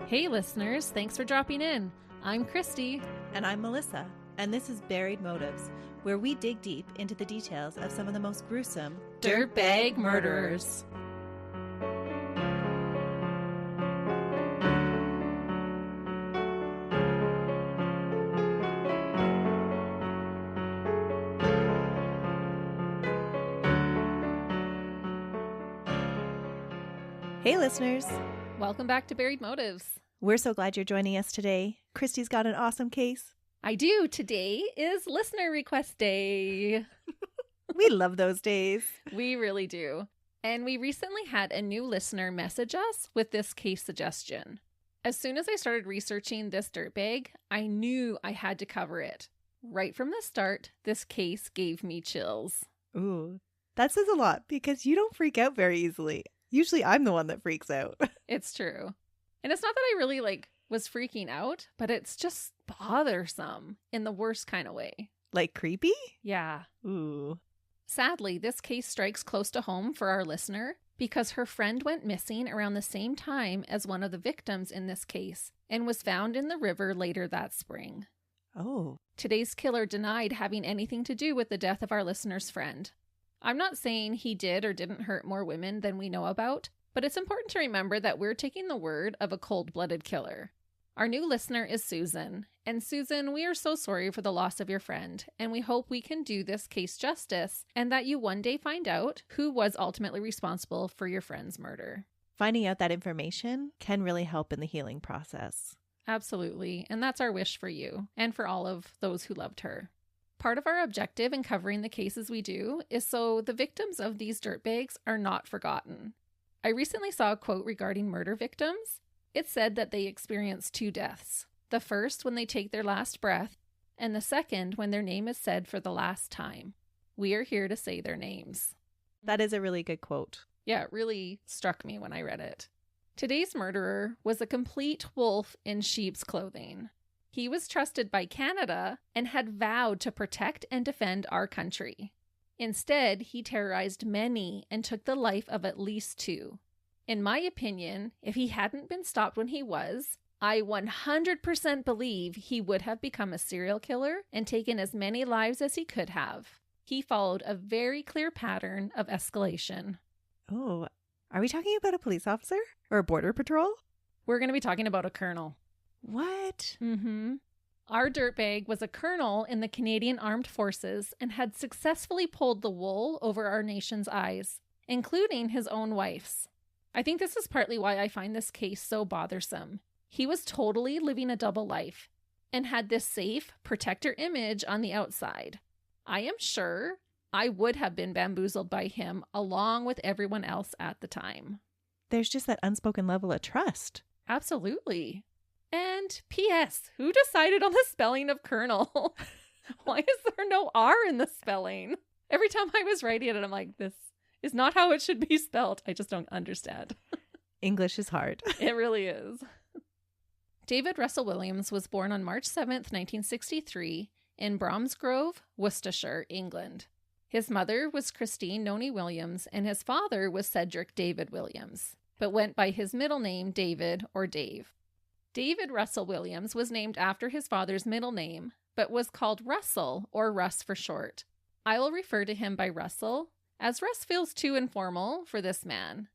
Hey listeners, thanks for dropping in. I'm Christy. And I'm Melissa, and this is Buried Motives, where we dig deep into the details of some of the most gruesome Dirtbag murderers. Hey listeners, Welcome back to Buried Motives. we're so glad you're joining us today. Christy's got an awesome case. I do. Today is listener request day. We love those days. We really do. And we recently had a new listener message us with this case suggestion. As soon as I started researching this dirtbag, I knew I had to cover it. Right from the start, this case gave me chills. Ooh, that says a lot because you don't freak out very easily. Usually I'm the one that freaks out. It's true. And it's not that I really was freaking out, but it's just bothersome in the worst kind of way. Like creepy? Yeah. Ooh. Sadly, this case strikes close to home for our listener because her friend went missing around the same time as one of the victims in this case and was found in the river later that spring. Oh. Today's killer denied having anything to do with the death of our listener's friend. I'm not saying he did or didn't hurt more women than we know about, but it's important to remember that we're taking the word of a cold-blooded killer. Our new listener is Susan. And Susan, we are so sorry for the loss of your friend, and we hope we can do this case justice and that you one day find out who was ultimately responsible for your friend's murder. Finding out that information can really help in the healing process. Absolutely, and that's our wish for you and for all of those who loved her. Part of our objective in covering the cases we do is so the victims of these dirtbags are not forgotten. I recently saw a quote regarding murder victims. It said that they experience two deaths. The first when they take their last breath, and the second when their name is said for the last time. We are here to say their names. That is a really good quote. Yeah, it really struck me when I read it. Today's murderer was a complete wolf in sheep's clothing. He was trusted by Canada and had vowed to protect and defend our country. Instead, he terrorized many and took the life of at least two. In my opinion, if he hadn't been stopped when he was, I 100% believe he would have become a serial killer and taken as many lives as he could have. He followed a very clear pattern of escalation. Oh, are we talking about a police officer or a border patrol? We're going to be talking about a colonel. What? Mm-hmm. Our dirtbag was a colonel in the Canadian Armed Forces and had successfully pulled the wool over our nation's eyes, including his own wife's. I think this is partly why I find this case so bothersome. He was totally living a double life and had this safe protector image on the outside. I am sure I would have been bamboozled by him along with everyone else at the time. There's just that unspoken level of trust. Absolutely. And P.S. Who decided on the spelling of colonel? Why is there no R in the spelling? Every time I was writing it, I'm like, this is not how it should be spelled. I just don't understand. English is hard. It really is. David Russell Williams was born on March 7th, 1963 in Bromsgrove, Worcestershire, England. His mother was Christine Noni Williams and his father was Cedric David Williams, but went by his middle name David or Dave. David Russell Williams was named after his father's middle name, but was called Russell or Russ for short. I will refer to him by Russell, as Russ feels too informal for this man.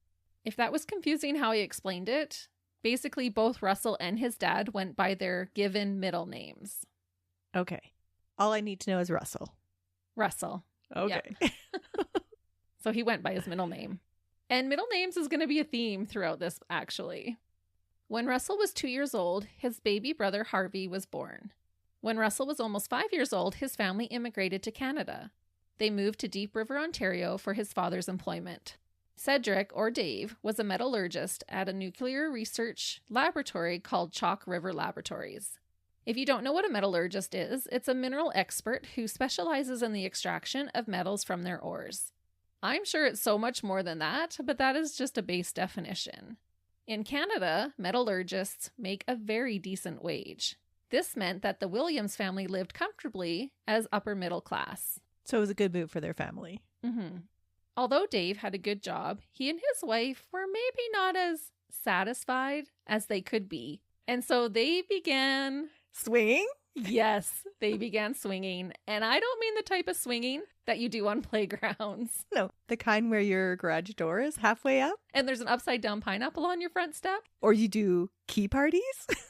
If that was confusing how he explained it, basically both Russell and his dad went by their given middle names. Okay. All I need to know is Russell. Russell. Okay. Yep. So he went by his middle name. And middle names is going to be a theme throughout this, actually. When Russell was 2 years old, his baby brother Harvey was born. When Russell was almost 5 years old, his family immigrated to Canada. They moved to Deep River, Ontario for his father's employment. Cedric, or Dave, was a metallurgist at a nuclear research laboratory called Chalk River Laboratories. If you don't know what a metallurgist is, it's a mineral expert who specializes in the extraction of metals from their ores. I'm sure it's so much more than that, but that is just a base definition. In Canada, metallurgists make a very decent wage. This meant that the Williams family lived comfortably as upper middle class. So it was a good move for their family. Mm-hmm. Although Dave had a good job, he and his wife were maybe not as satisfied as they could be. And so they began Swinging? Yes, they began swinging. And I don't mean the type of swinging that you do on playgrounds. No, the kind where your garage door is halfway up? And there's an upside down pineapple on your front step. Or you do key parties?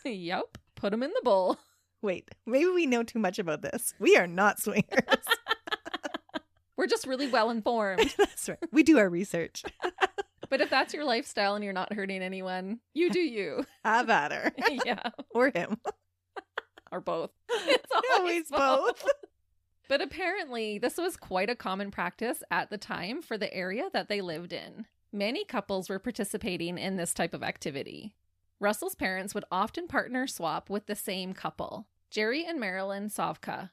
Yep. Put them in the bowl. Wait, maybe we know too much about this. We are not swingers. We're just really well informed. That's right. We do our research. But if that's your lifestyle and you're not hurting anyone, you do you. Have at her. Yeah. Or him. Or both. It's always both. But apparently, this was quite a common practice at the time for the area that they lived in. Many couples were participating in this type of activity. Russell's parents would often partner swap with the same couple, Jerry and Marilyn Savka.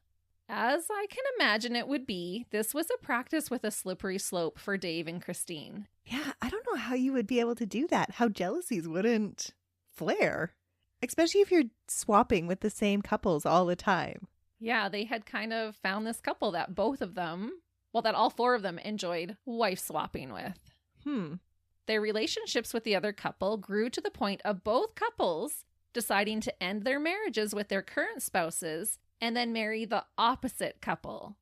As I can imagine it would be, this was a practice with a slippery slope for Dave and Christine. Yeah, I don't know how you would be able to do that. How jealousies wouldn't flare. Especially if you're swapping with the same couples all the time. Yeah, they had kind of found this couple that both of them, well, that all four of them enjoyed wife swapping with. Their relationships with the other couple grew to the point of both couples deciding to end their marriages with their current spouses and then marry the opposite couple.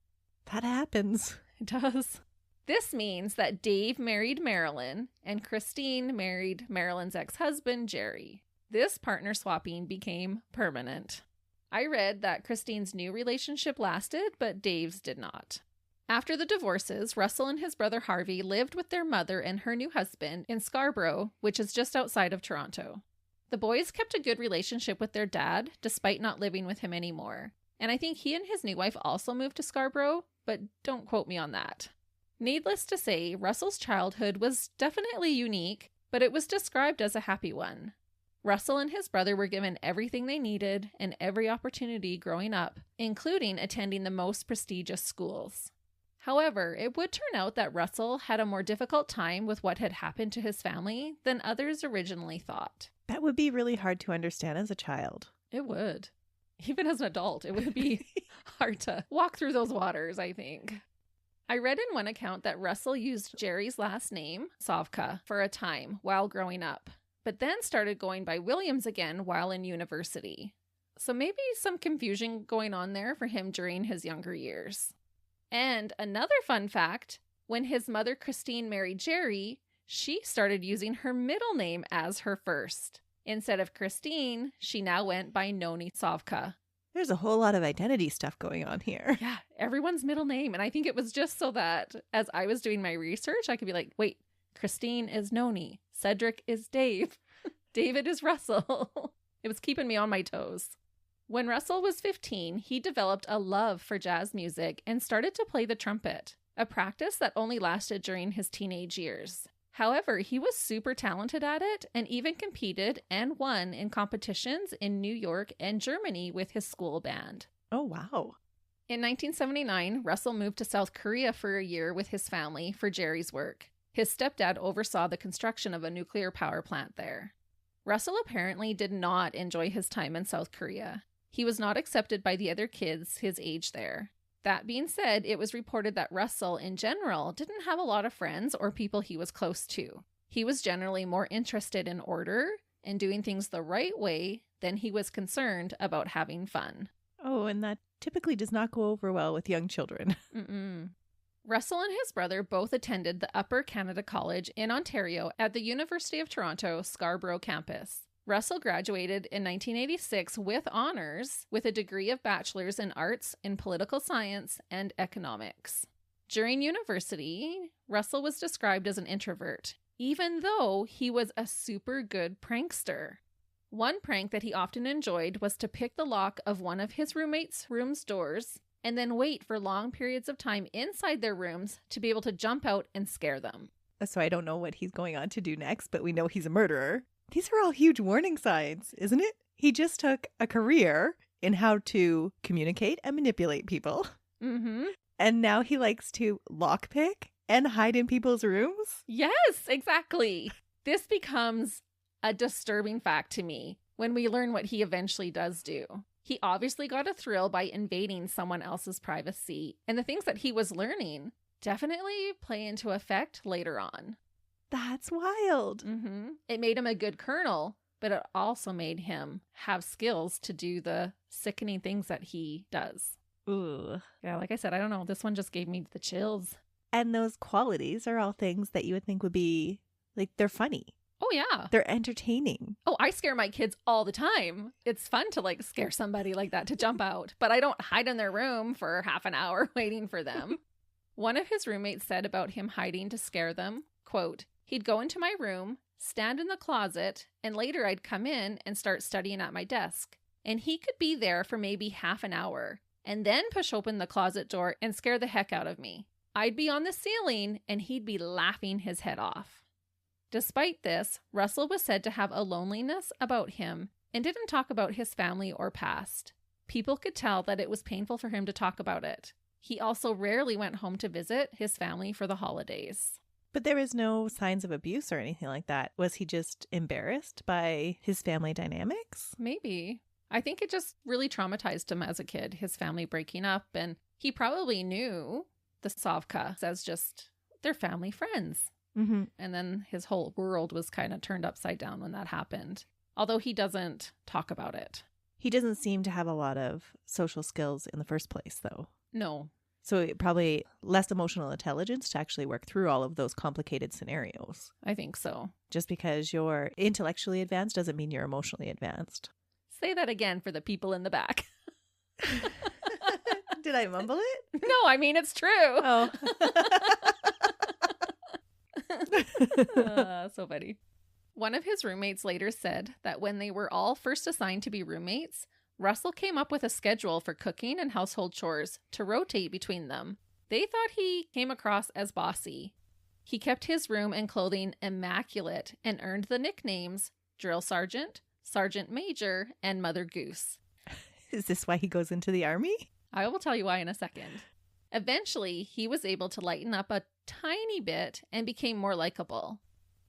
That happens. It does. This means that Dave married Marilyn and Christine married Marilyn's ex-husband, Jerry. This partner swapping became permanent. I read that Christine's new relationship lasted, but Dave's did not. After the divorces, Russell and his brother Harvey lived with their mother and her new husband in Scarborough, which is just outside of Toronto. The boys kept a good relationship with their dad, despite not living with him anymore. And I think he and his new wife also moved to Scarborough, but don't quote me on that. Needless to say, Russell's childhood was definitely unique, but it was described as a happy one. Russell and his brother were given everything they needed and every opportunity growing up, including attending the most prestigious schools. However, it would turn out that Russell had a more difficult time with what had happened to his family than others originally thought. That would be really hard to understand as a child. It would. Even as an adult, it would be hard to walk through those waters, I think. I read in one account that Russell used Jerry's last name, Savka, for a time while growing up, but then started going by Williams again while in university. So maybe some confusion going on there for him during his younger years. And another fun fact, when his mother Christine married Jerry, she started using her middle name as her first. Instead of Christine, she now went by Noni Savka. There's a whole lot of identity stuff going on here. Yeah, everyone's middle name. And I think it was just so that as I was doing my research, I could be like, wait, Christine is Noni. Cedric is Dave. David is Russell. It was keeping me on my toes. When Russell was 15, he developed a love for jazz music and started to play the trumpet, a practice that only lasted during his teenage years. However, he was super talented at it and even competed and won in competitions in New York and Germany with his school band. Oh, wow. In 1979, Russell moved to South Korea for a year with his family for Jerry's work. His stepdad oversaw the construction of a nuclear power plant there. Russell apparently did not enjoy his time in South Korea. He was not accepted by the other kids his age there. That being said, it was reported that Russell, in general, didn't have a lot of friends or people he was close to. He was generally more interested in order and doing things the right way than he was concerned about having fun. Oh, and that typically does not go over well with young children. Russell and his brother both attended the Upper Canada College in Ontario at the University of Toronto Scarborough campus. Russell graduated in 1986 with honors, with a degree of bachelor's in arts in political science and economics. During university, Russell was described as an introvert, even though he was a super good prankster. One prank that he often enjoyed was to pick the lock of one of his roommates' room's doors and then wait for long periods of time inside their rooms to be able to jump out and scare them. So I don't know what he's going on to do next, but we know he's a murderer. These are all huge warning signs, isn't it? He just took a career in how to communicate and manipulate people. And now he likes to lockpick and hide in people's rooms? Yes, exactly. This becomes a disturbing fact to me when we learn what he eventually does do. He obviously got a thrill by invading someone else's privacy, and the things that he was learning definitely play into effect later on. That's wild. It made him a good colonel, but it also made him have skills to do the sickening things that he does. Ooh. Yeah, like I said, I don't know. This one just gave me the chills. And those qualities are all things that you would think would be, like, they're funny. Oh, yeah. They're entertaining. Oh, I scare my kids all the time. It's fun to, like, scare somebody like that to jump out. But I don't hide in their room for half an hour waiting for them. One of his roommates said about him hiding to scare them, quote, "He'd go into my room, stand in the closet, and later I'd come in and start studying at my desk. And he could be there for maybe half an hour, and then push open the closet door and scare the heck out of me. I'd be on the ceiling, and he'd be laughing his head off." Despite this, Russell was said to have a loneliness about him and didn't talk about his family or past. People could tell that it was painful for him to talk about it. He also rarely went home to visit his family for the holidays. But there was no signs of abuse or anything like that. Was he just embarrassed by his family dynamics? Maybe. I think it just really traumatized him as a kid, his family breaking up, and he probably knew the Savka as just their family friends. Mm-hmm. And then his whole world was kind of turned upside down when that happened. Although he doesn't talk about it. He doesn't seem to have a lot of social skills in the first place, though. No. So probably less emotional intelligence to actually work through all of those complicated scenarios. I think so. Just because you're intellectually advanced doesn't mean you're emotionally advanced. Say that again for the people in the back. Did I mumble it? No, I mean, it's true. Oh. So funny. One of his roommates later said that when they were all first assigned to be roommates, Russell came up with a schedule for cooking and household chores to rotate between them. They thought he came across as bossy. He kept his room and clothing immaculate and earned the nicknames Drill Sergeant, Sergeant Major, and Mother Goose. Is this why he goes into the army? I will tell you why in a second. Eventually, he was able to lighten up a tiny bit and became more likable.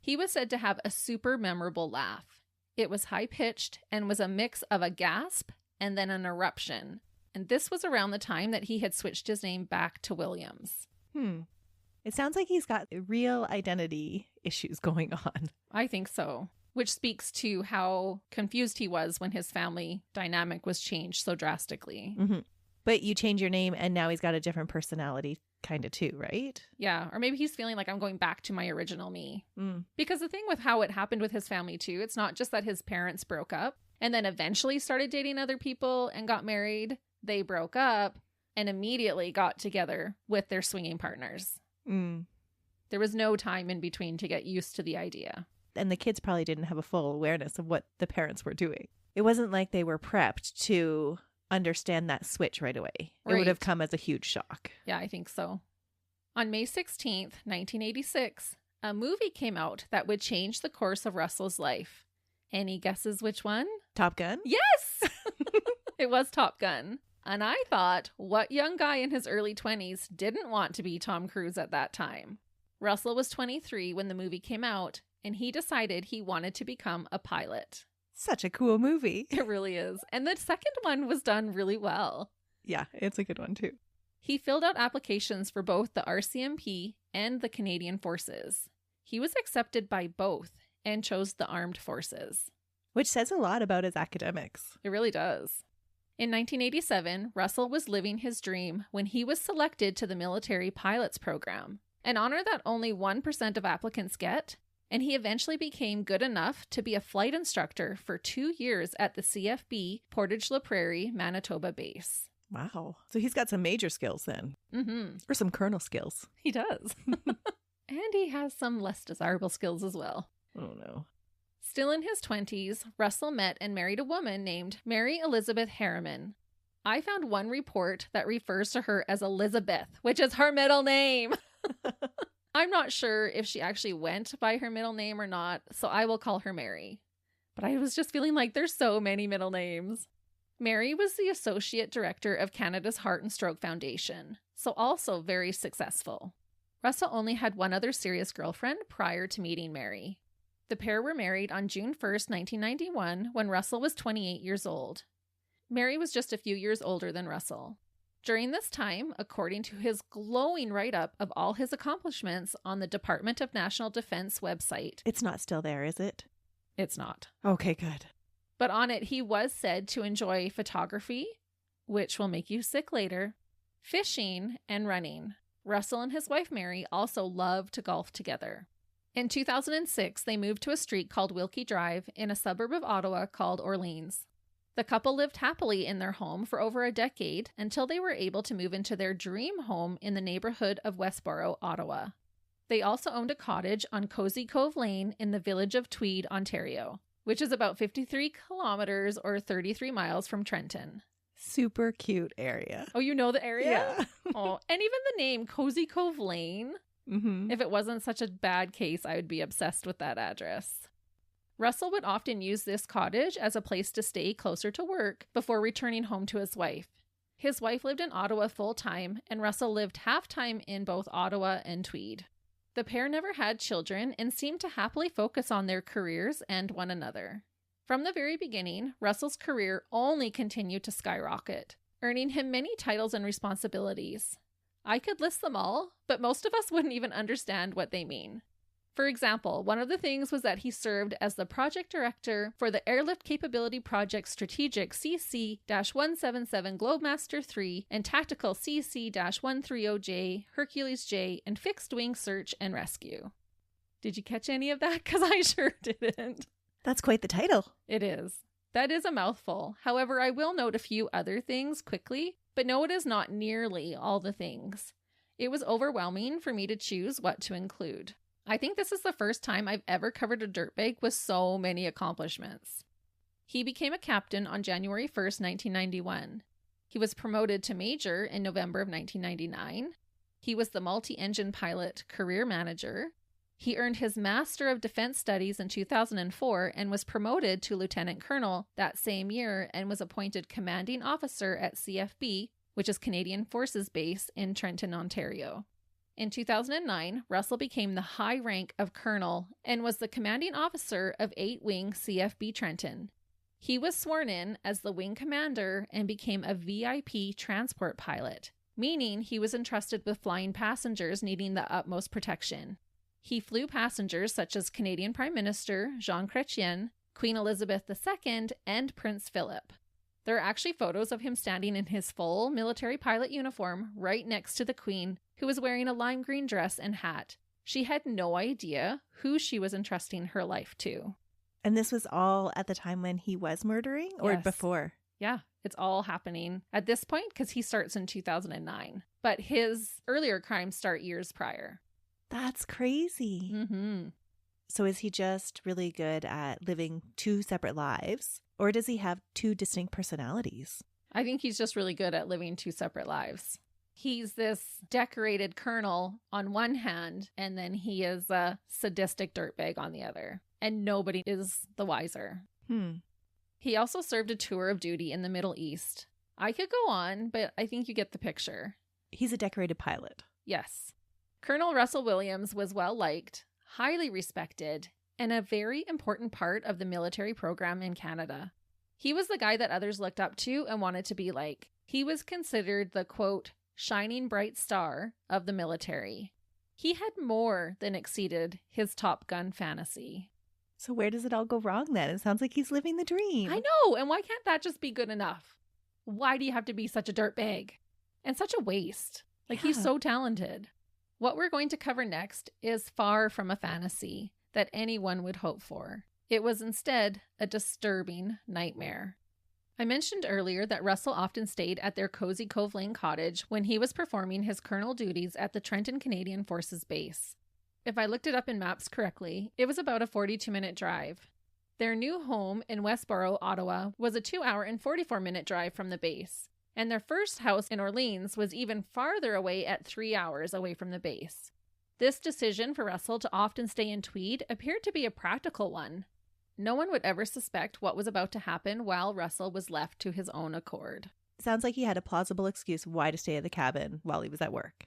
He was said to have a super memorable laugh. It was high-pitched and was a mix of a gasp and then an eruption. And this was around the time that he had switched his name back to Williams. It sounds like he's got real identity issues going on. I think so. Which speaks to how confused he was when his family dynamic was changed so drastically. Mm-hmm. But you change your name and now he's got a different personality kind of too, right? Yeah. Or maybe he's feeling like I'm going back to my original me. Because the thing with how it happened with his family too, it's not just that his parents broke up and then eventually started dating other people and got married. They broke up and immediately got together with their swinging partners. There was no time in between to get used to the idea. And the kids probably didn't have a full awareness of what the parents were doing. It wasn't like they were prepped to understand that switch right away. It would have come as a huge shock. Yeah, I think so. On May 16th, 1986, a movie came out that would change the course of Russell's life. Any guesses which one? Top Gun? Yes! It was Top Gun. And I thought, what young guy in his early 20s didn't want to be Tom Cruise at that time? Russell was 23 when the movie came out, and he decided he wanted to become a pilot. Such a cool movie. It really is. And the second one was done really well. Yeah, it's a good one too. He filled out applications for both the RCMP and the Canadian Forces. He was accepted by both and chose the armed forces. Which says a lot about his academics. It really does. In 1987, Russell was living his dream when he was selected to the military pilots program, an honor that only 1% of applicants get. And he eventually became good enough to be a flight instructor for 2 years at the CFB Portage La Prairie, Manitoba base. Wow. So he's got some major skills then. Or some colonel skills. He does. And he has some less desirable skills as well. Oh, no. Still in his 20s, Russell met and married a woman named Mary Elizabeth Harriman. I found one report that refers to her as Elizabeth, which is her middle name. I'm not sure if she actually went by her middle name or not, so I will call her Mary. But I was just feeling like there's so many middle names. Mary was the Associate Director of Canada's Heart and Stroke Foundation, so also very successful. Russell only had one other serious girlfriend prior to meeting Mary. The pair were married on June 1st, 1991, when Russell was 28 years old. Mary was just a few years older than Russell. During this time, according to his glowing write-up of all his accomplishments on the Department of National Defense website. It's not still there, is it? It's not. Okay, good. But on it, he was said to enjoy photography, which will make you sick later, fishing, and running. Russell and his wife Mary also loved to golf together. In 2006, they moved to a street called Wilkie Drive in a suburb of Ottawa called Orleans. The couple lived happily in their home for over a decade until they were able to move into their dream home in the neighborhood of Westboro, Ottawa. They also owned a cottage on Cozy Cove Lane in the village of Tweed, Ontario, which is about 53 kilometers or 33 miles from Trenton. Super cute area. Oh, you know the area? Yeah. Oh, and even the name Cozy Cove Lane. Mm-hmm. If it wasn't such a bad case, I would be obsessed with that address. Russell would often use this cottage as a place to stay closer to work before returning home to his wife. His wife lived in Ottawa full-time, and Russell lived half-time in both Ottawa and Tweed. The pair never had children and seemed to happily focus on their careers and one another. From the very beginning, Russell's career only continued to skyrocket, earning him many titles and responsibilities. I could list them all, but most of us wouldn't even understand what they mean. For example, one of the things was that he served as the project director for the Airlift Capability Project Strategic CC-177 Globemaster 3 and Tactical CC-130J, Hercules J, and Fixed Wing Search and Rescue. Did you catch any of that? Because I sure didn't. That's quite the title. It is. That is a mouthful. However, I will note a few other things quickly, but no, it is not nearly all the things. It was overwhelming for me to choose what to include. I think this is the first time I've ever covered a dirtbag with so many accomplishments. He became a captain on January 1st, 1991. He was promoted to major in November of 1999. He was the multi-engine pilot career manager. He earned his Master of Defense Studies in 2004 and was promoted to lieutenant colonel that same year and was appointed commanding officer at CFB, which is Canadian Forces Base in Trenton, Ontario. In 2009, Russell became the high rank of colonel and was the commanding officer of 8 Wing CFB Trenton. He was sworn in as the wing commander and became a VIP transport pilot, meaning he was entrusted with flying passengers needing the utmost protection. He flew passengers such as Canadian Prime Minister Jean Chrétien, Queen Elizabeth II, and Prince Philip. There are actually photos of him standing in his full military pilot uniform right next to the Queen, who was wearing a lime green dress and hat. She had no idea who she was entrusting her life to. And this was all at the time when he was murdering or Yes. before? Yeah, it's all happening at this point because he starts in 2009. But his earlier crimes start years prior. That's crazy. Mm-hmm. So is he just really good at living 2 separate lives? Or does he have 2 distinct personalities? I think he's just really good at living 2 separate lives. He's this decorated colonel on one hand, and then he is a sadistic dirtbag on the other. And nobody is the wiser. He also served a tour of duty in the Middle East. I could go on, but I think you get the picture. He's a decorated pilot. Yes. Colonel Russell Williams was well liked, highly respected, and a very important part of the military program in Canada. He was the guy that others looked up to and wanted to be like. He was considered the, quote, shining bright star of the military. He had more than exceeded his Top Gun fantasy. So where does it all go wrong then? It sounds like he's living the dream. I know, and why can't that just be good enough? Why do you have to be such a dirtbag? And such a waste. Like, he's so talented. What we're going to cover next is far from a fantasy that anyone would hope for. It was instead a disturbing nightmare. I mentioned earlier that Russell often stayed at their Cozy Cove Lane cottage when he was performing his colonel duties at the Trenton Canadian Forces Base. If I looked it up in maps correctly, it was about a 42-minute drive. Their new home in Westboro, Ottawa, was a 2-hour and 44-minute drive from the base. And their first house in Orleans was even farther away at 3 hours away from the base. This decision for Russell to often stay in Tweed appeared to be a practical one. No one would ever suspect what was about to happen while Russell was left to his own accord. Sounds like he had a plausible excuse why to stay at the cabin while he was at work.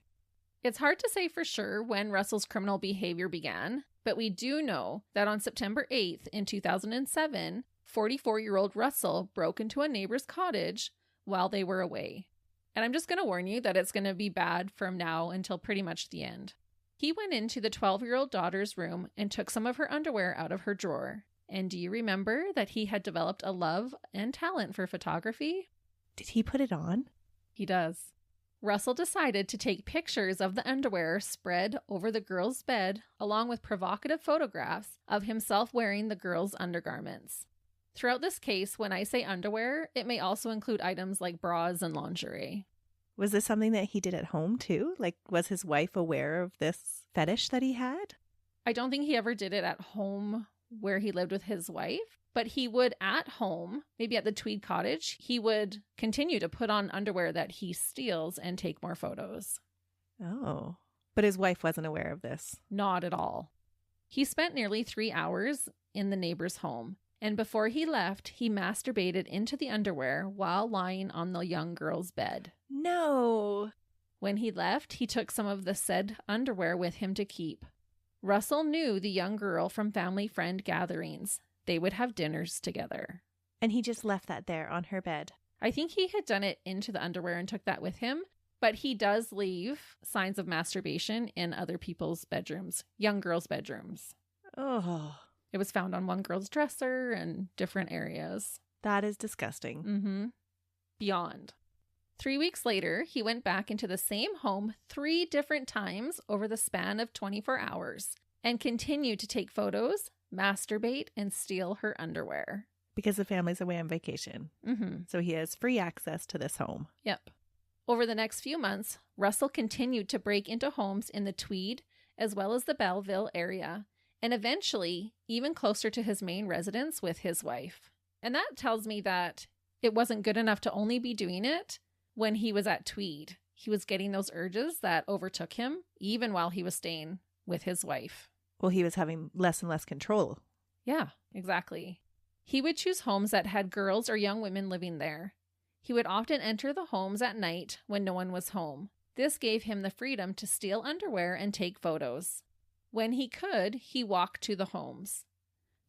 It's hard to say for sure when Russell's criminal behavior began, but we do know that on September 8th in 2007, 44-year-old Russell broke into a neighbor's cottage while they were away. And I'm just going to warn you that it's going to be bad from now until pretty much the end. He went into the 12-year-old daughter's room and took some of her underwear out of her drawer. And do you remember that he had developed a love and talent for photography? Did he put it on? He does. Russell decided to take pictures of the underwear spread over the girl's bed, along with provocative photographs of himself wearing the girl's undergarments. Throughout this case, when I say underwear, it may also include items like bras and lingerie. Was this something that he did at home too? Like, was his wife aware of this fetish that he had? I don't think he ever did it at home where he lived with his wife, but he would at home, maybe at the Tweed cottage, he would continue to put on underwear that he steals and take more photos. Oh, but his wife wasn't aware of this. Not at all. He spent nearly 3 hours in the neighbor's home, and before he left, he masturbated into the underwear while lying on the young girl's bed. No. When he left, he took some of the said underwear with him to keep. Russell knew the young girl from family friend gatherings. They would have dinners together. And he just left that there on her bed. I think he had done it into the underwear and took that with him, but he does leave signs of masturbation in other people's bedrooms, young girls' bedrooms. Oh. It was found on one girl's dresser and different areas. That is disgusting. Mm-hmm. Beyond. 3 weeks later, he went back into the same home 3 different times over the span of 24 hours and continued to take photos, masturbate, and steal her underwear. Because the family's away on vacation. Mm-hmm. So he has free access to this home. Yep. Over the next few months, Russell continued to break into homes in the Tweed as well as the Belleville area, and eventually even closer to his main residence with his wife. And that tells me that it wasn't good enough to only be doing it when he was at Tweed. He was getting those urges that overtook him even while he was staying with his wife. Well, he was having less and less control. Yeah, exactly. He would choose homes that had girls or young women living there. He would often enter the homes at night when no one was home. This gave him the freedom to steal underwear and take photos. When he could, he walked to the homes.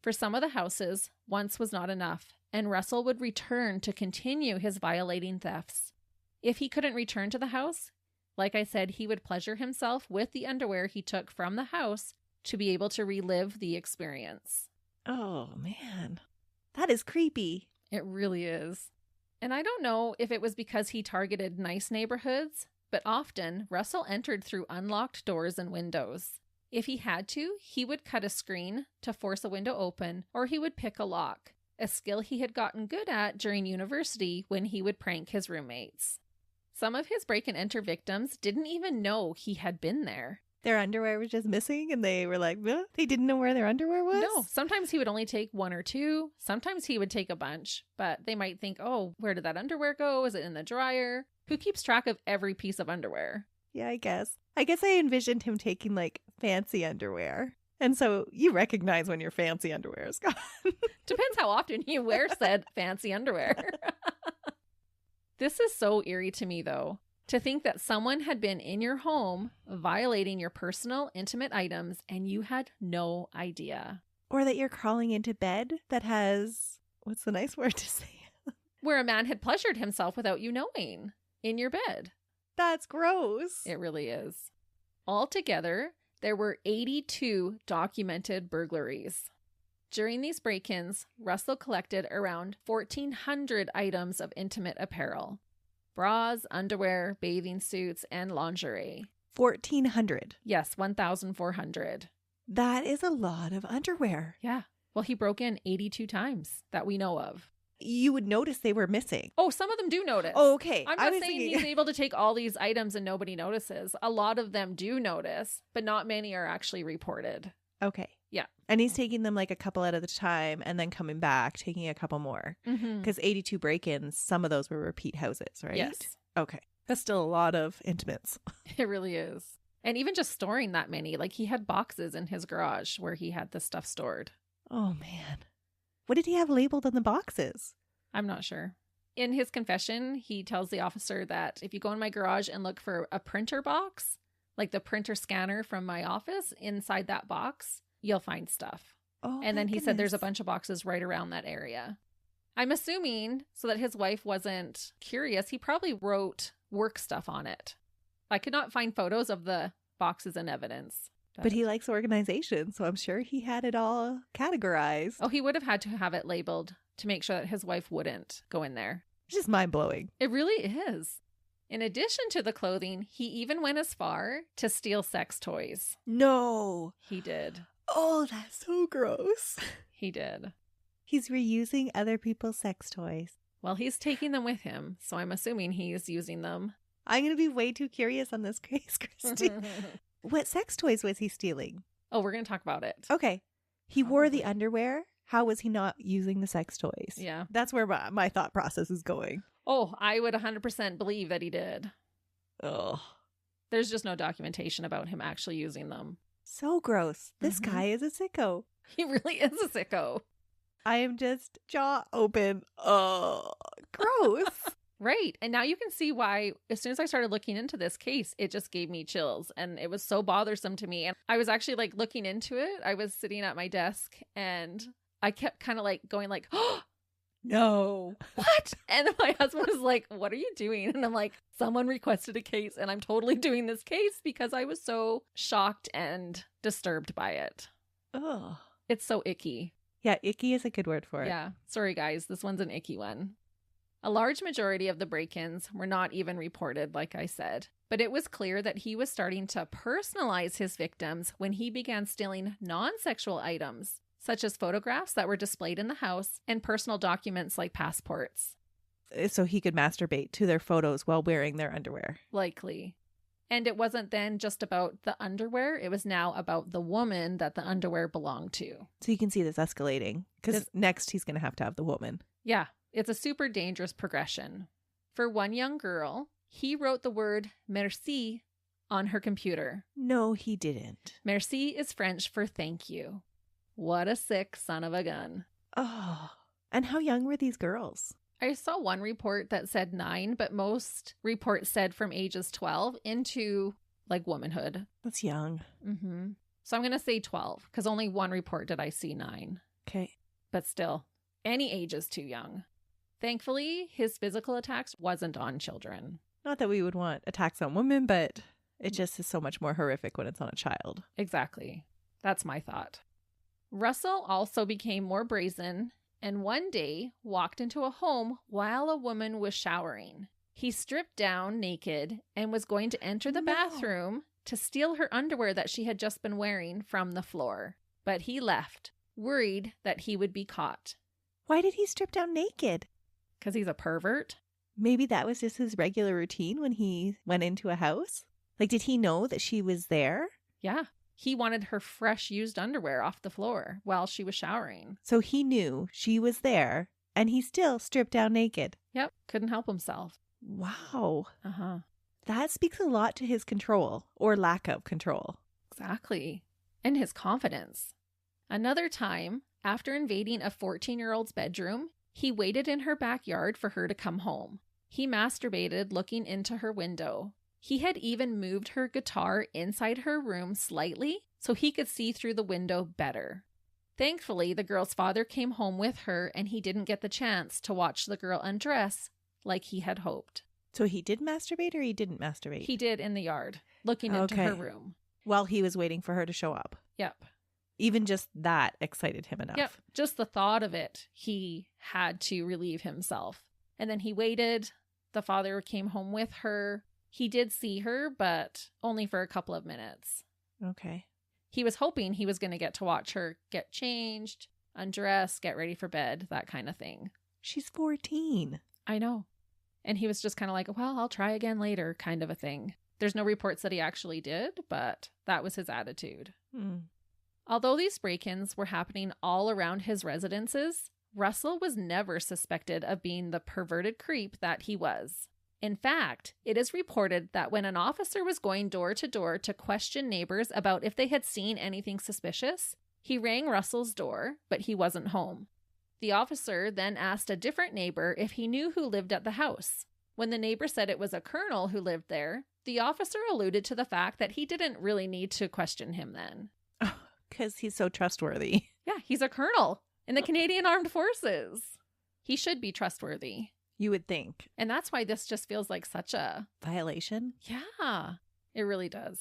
For some of the houses, once was not enough, and Russell would return to continue his violating thefts. If he couldn't return to the house, like I said, he would pleasure himself with the underwear he took from the house to be able to relive the experience. Oh, man. That is creepy. It really is. And I don't know if it was because he targeted nice neighborhoods, but often Russell entered through unlocked doors and windows. If he had to, he would cut a screen to force a window open, or he would pick a lock, a skill he had gotten good at during university when he would prank his roommates. Some of his break-and-enter victims didn't even know he had been there. Their underwear was just missing and they were like, "Huh?" They didn't know where their underwear was? No, sometimes he would only take 1 or 2. Sometimes he would take a bunch, but they might think, oh, where did that underwear go? Is it in the dryer? Who keeps track of every piece of underwear? Yeah, I guess. I envisioned him taking like fancy underwear. And so you recognize when your fancy underwear is gone. Depends how often you wear said fancy underwear. This is so eerie to me, though. To think that someone had been in your home violating your personal, intimate items and you had no idea. Or that you're crawling into bed that has, what's the nice word to say? Where a man had pleasured himself without you knowing in your bed. That's gross. It really is. Altogether, there were 82 documented burglaries. During these break-ins, Russell collected around 1,400 items of intimate apparel. Bras, underwear, bathing suits, and lingerie. 1,400? Yes, 1,400. That is a lot of underwear. Yeah. Well, he broke in 82 times that we know of. You would notice they were missing. Oh, some of them do notice. Oh, okay. I'm not saying he's able to take all these items and nobody notices. A lot of them do notice, but not many are actually reported. Okay. Yeah. And he's taking them like a couple at a time and then coming back, taking a couple more. Because 82 break-ins, some of those were repeat houses, right? Yes. Okay. That's still a lot of intimates. It really is. And even just storing that many, like he had boxes in his garage where he had this stuff stored. Oh, man. What did he have labeled on the boxes? I'm not sure. In his confession, he tells the officer that if you go in my garage and look for a printer box, like the printer scanner from my office, inside that box, you'll find stuff. Oh, and then he said there's a bunch of boxes right around that area. I'm assuming so that his wife wasn't curious, he probably wrote work stuff on it. I could not find photos of the boxes and evidence. But he likes organization, so I'm sure he had it all categorized. Oh, he would have had to have it labeled to make sure that his wife wouldn't go in there. It's just mind-blowing. It really is. In addition to the clothing, he even went as far to steal sex toys. No. He did. Oh, that's so gross. He did. He's reusing other people's sex toys. Well, he's taking them with him, so I'm assuming he's using them. I'm going to be way too curious on this case, Christy. What sex toys was he stealing? Oh, we're going to talk about it. Okay. He wore the underwear. How was he not using the sex toys? Yeah. That's where my thought process is going. Oh, I would 100% believe that he did. Oh. There's just no documentation about him actually using them. So gross. This guy is a sicko. He really is a sicko. I am just jaw open. Oh, gross. Right. And now you can see why, as soon as I started looking into this case, it just gave me chills. And it was so bothersome to me. And I was actually like looking into it. I was sitting at my desk and I kept kind of like going like, oh, no, what? And my husband was like, what are you doing? And I'm like, someone requested a case and I'm totally doing this case because I was so shocked and disturbed by it. Oh, it's so icky. Yeah, icky is a good word for it. Yeah. Sorry, guys. This one's an icky one. A large majority of the break-ins were not even reported, like I said. But it was clear that he was starting to personalize his victims when he began stealing non-sexual items, such as photographs that were displayed in the house and personal documents like passports. So he could masturbate to their photos while wearing their underwear. Likely. And it wasn't then just about the underwear. It was now about the woman that the underwear belonged to. So you can see this escalating because next he's going to have the woman. Yeah, it's a super dangerous progression. For one young girl, he wrote the word merci on her computer. No, he didn't. Merci is French for thank you. What a sick son of a gun. Oh, and how young were these girls? I saw one report that said 9, but most reports said from ages 12 into like womanhood. That's young. Mm-hmm. So I'm going to say 12 because only one report did I see 9. Okay. But still, any age is too young. Thankfully, his physical attacks wasn't on children. Not that we would want attacks on women, but it just is so much more horrific when it's on a child. Exactly. That's my thought. Russell also became more brazen and one day walked into a home while a woman was showering. He stripped down naked and was going to enter the bathroom to steal her underwear that she had just been wearing from the floor. But he left, worried that he would be caught. Why did he strip down naked? Because he's a pervert. Maybe that was just his regular routine when he went into a house? Like, did he know that she was there? Yeah. He wanted her fresh used underwear off the floor while she was showering. So he knew she was there and he still stripped down naked. Yep. Couldn't help himself. Wow. Uh-huh. That speaks a lot to his control or lack of control. Exactly. And his confidence. Another time, after invading a 14-year-old's bedroom, he waited in her backyard for her to come home. He masturbated looking into her window. He had even moved her guitar inside her room slightly so he could see through the window better. Thankfully, the girl's father came home with her and he didn't get the chance to watch the girl undress like he had hoped. So he did masturbate or he didn't masturbate? He did in the yard, looking into her room. While he was waiting for her to show up. Yep. Even just that excited him enough. Yep. Just the thought of it, he had to relieve himself. And then he waited. The father came home with her. He did see her, but only for a couple of minutes. Okay. He was hoping he was going to get to watch her get changed, undress, get ready for bed, that kind of thing. She's 14. I know. And he was just kind of like, well, I'll try again later, kind of a thing. There's no reports that he actually did, but that was his attitude. Although these break-ins were happening all around his residences, Russell was never suspected of being the perverted creep that he was. In fact, it is reported that when an officer was going door to door to question neighbors about if they had seen anything suspicious, he rang Russell's door, but he wasn't home. The officer then asked a different neighbor if he knew who lived at the house. When the neighbor said it was a colonel who lived there, the officer alluded to the fact that he didn't really need to question him then. Because he's so trustworthy. Yeah, he's a colonel in the Canadian Armed Forces. He should be trustworthy. You would think. And that's why this just feels like such a Violation? Yeah, it really does.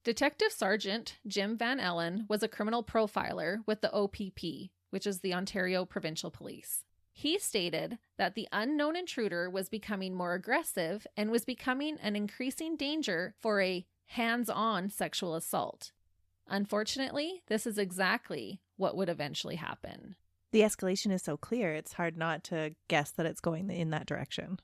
Detective Sergeant Jim Van Ellen was a criminal profiler with the OPP, which is the Ontario Provincial Police. He stated that the unknown intruder was becoming more aggressive and was becoming an increasing danger for a hands-on sexual assault. Unfortunately, this is exactly what would eventually happen. The escalation is so clear, it's hard not to guess that it's going in that direction.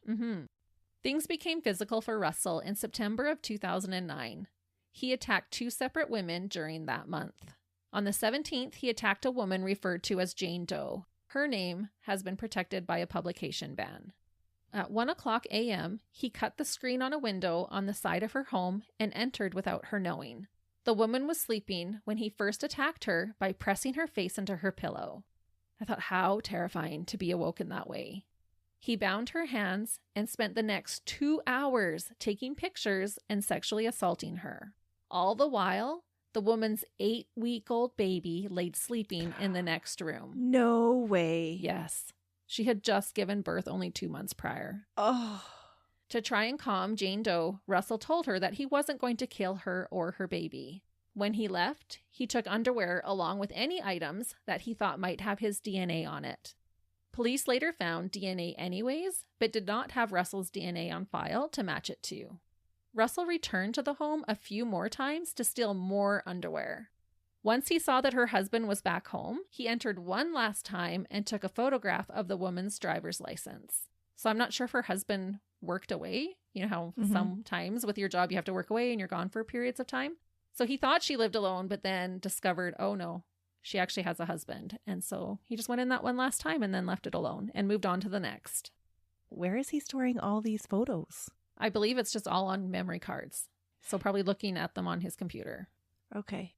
Things became physical for Russell in September of 2009. He attacked 2 separate women during that month. On the 17th, he attacked a woman referred to as Jane Doe. Her name has been protected by a publication ban. At 1:00 a.m., he cut the screen on a window on the side of her home and entered without her knowing. The woman was sleeping when he first attacked her by pressing her face into her pillow. I thought, how terrifying to be awoken that way. He bound her hands and spent the next 2 hours taking pictures and sexually assaulting her. All the while, the woman's 8-week-old baby laid sleeping in the next room. No way. Yes. She had just given birth only 2 months prior. Oh. To try and calm Jane Doe, Russell told her that he wasn't going to kill her or her baby. When he left, he took underwear along with any items that he thought might have his DNA on it. Police later found DNA anyways, but did not have Russell's DNA on file to match it to. Russell returned to the home a few more times to steal more underwear. Once he saw that her husband was back home, he entered one last time and took a photograph of the woman's driver's license. So I'm not sure if her husband worked away. You know how sometimes with your job you have to work away and you're gone for periods of time. So he thought she lived alone, but then discovered, oh no, she actually has a husband. And so he just went in that one last time and then left it alone and moved on to the next. Where is he storing all these photos? I believe it's just all on memory cards. So probably looking at them on his computer. Okay.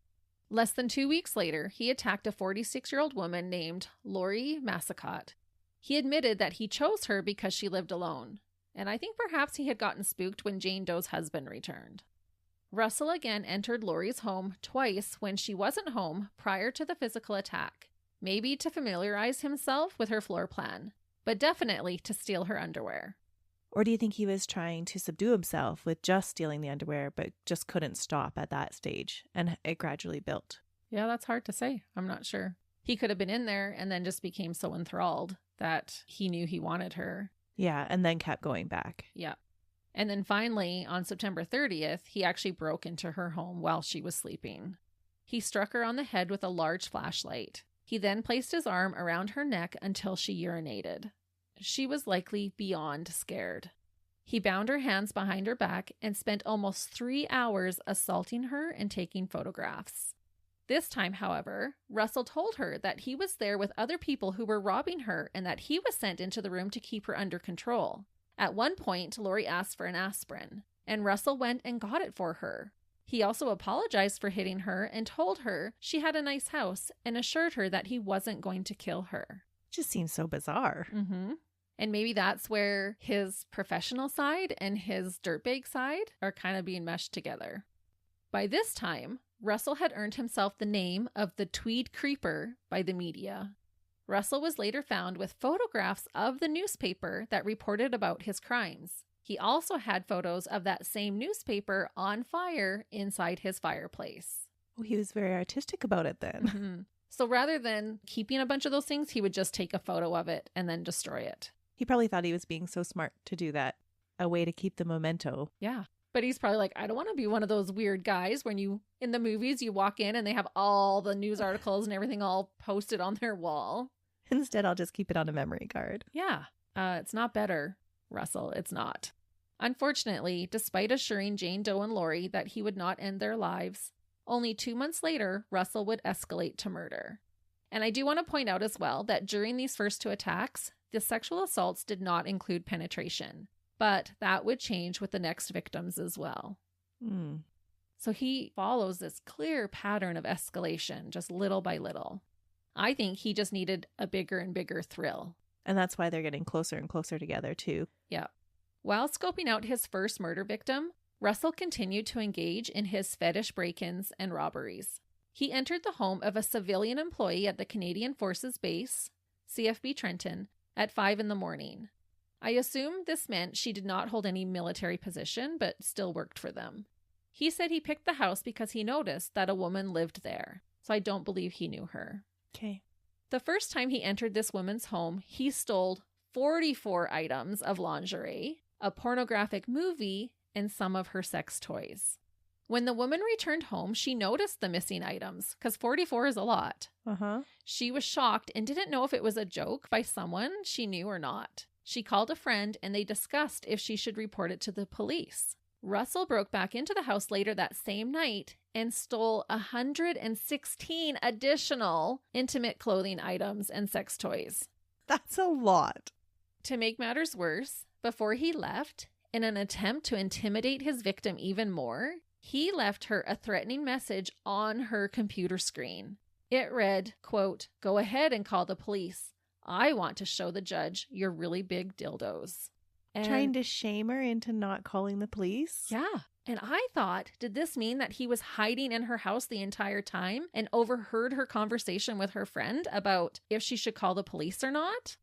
Less than 2 weeks later, he attacked a 46-year-old woman named Lori Massicott. He admitted that he chose her because she lived alone. And I think perhaps he had gotten spooked when Jane Doe's husband returned. Russell again entered Lori's home twice when she wasn't home prior to the physical attack, maybe to familiarize himself with her floor plan, but definitely to steal her underwear. Or do you think he was trying to subdue himself with just stealing the underwear, but just couldn't stop at that stage, and it gradually built? Yeah, that's hard to say. I'm not sure. He could have been in there and then just became so enthralled that he knew he wanted her. Yeah, and then kept going back. Yeah. And then finally, on September 30th, he actually broke into her home while she was sleeping. He struck her on the head with a large flashlight. He then placed his arm around her neck until she urinated. She was likely beyond scared. He bound her hands behind her back and spent almost 3 hours assaulting her and taking photographs. This time, however, Russell told her that he was there with other people who were robbing her and that he was sent into the room to keep her under control. At one point, Lori asked for an aspirin, and Russell went and got it for her. He also apologized for hitting her and told her she had a nice house and assured her that he wasn't going to kill her. Just seems so bizarre. And maybe that's where his professional side and his dirtbag side are kind of being meshed together. By this time, Russell had earned himself the name of the Tweed Creeper by the media. Russell was later found with photographs of the newspaper that reported about his crimes. He also had photos of that same newspaper on fire inside his fireplace. Oh, he was very artistic about it then. So rather than keeping a bunch of those things, he would just take a photo of it and then destroy it. He probably thought he was being so smart to do that. A way to keep the memento. Yeah. But he's probably like, I don't want to be one of those weird guys when in the movies, you walk in and they have all the news articles and everything all posted on their wall. Instead, I'll just keep it on a memory card. Yeah. It's not better, Russell. It's not. Unfortunately, despite assuring Jane Doe and Lori that he would not end their lives, only 2 months later, Russell would escalate to murder. And I do want to point out as well that during these first 2 attacks, the sexual assaults did not include penetration, but that would change with the next victims as well. So he follows this clear pattern of escalation, just little by little. I think he just needed a bigger and bigger thrill. And that's why they're getting closer and closer together, too. Yeah. While scoping out his first murder victim, Russell continued to engage in his fetish break-ins and robberies. He entered the home of a civilian employee at the Canadian Forces Base, CFB Trenton, at 5 a.m. I assume this meant she did not hold any military position, but still worked for them. He said he picked the house because he noticed that a woman lived there, so I don't believe he knew her. Okay. The first time he entered this woman's home, he stole 44 items of lingerie, a pornographic movie, and some of her sex toys. When the woman returned home, she noticed the missing items, because 44 is a lot. She was shocked and didn't know if it was a joke by someone she knew or not. She called a friend and they discussed if she should report it to the police. Russell broke back into the house later that same night and stole 116 additional intimate clothing items and sex toys. That's a lot. To make matters worse, before he left, in an attempt to intimidate his victim even more, he left her a threatening message on her computer screen. It read, quote, "Go ahead and call the police. I want to show the judge your really big dildos." And trying to shame her into not calling the police? yeah. And I thought, did this mean that he was hiding in her house the entire time and overheard her conversation with her friend about if she should call the police or not?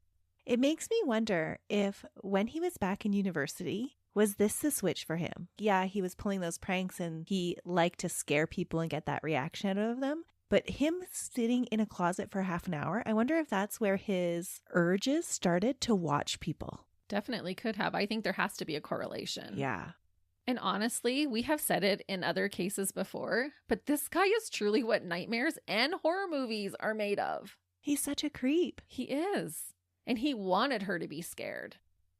It makes me wonder if when he was back in university, was this the switch for him? Yeah, he was pulling those pranks and he liked to scare people and get that reaction out of them. But him sitting in a closet for half an hour, I wonder if that's where his urges started to watch people. Definitely could have. I think there has to be a correlation. Yeah. And honestly, we have said it in other cases before, but this guy is truly what nightmares and horror movies are made of. He's such a creep. He is. And he wanted her to be scared.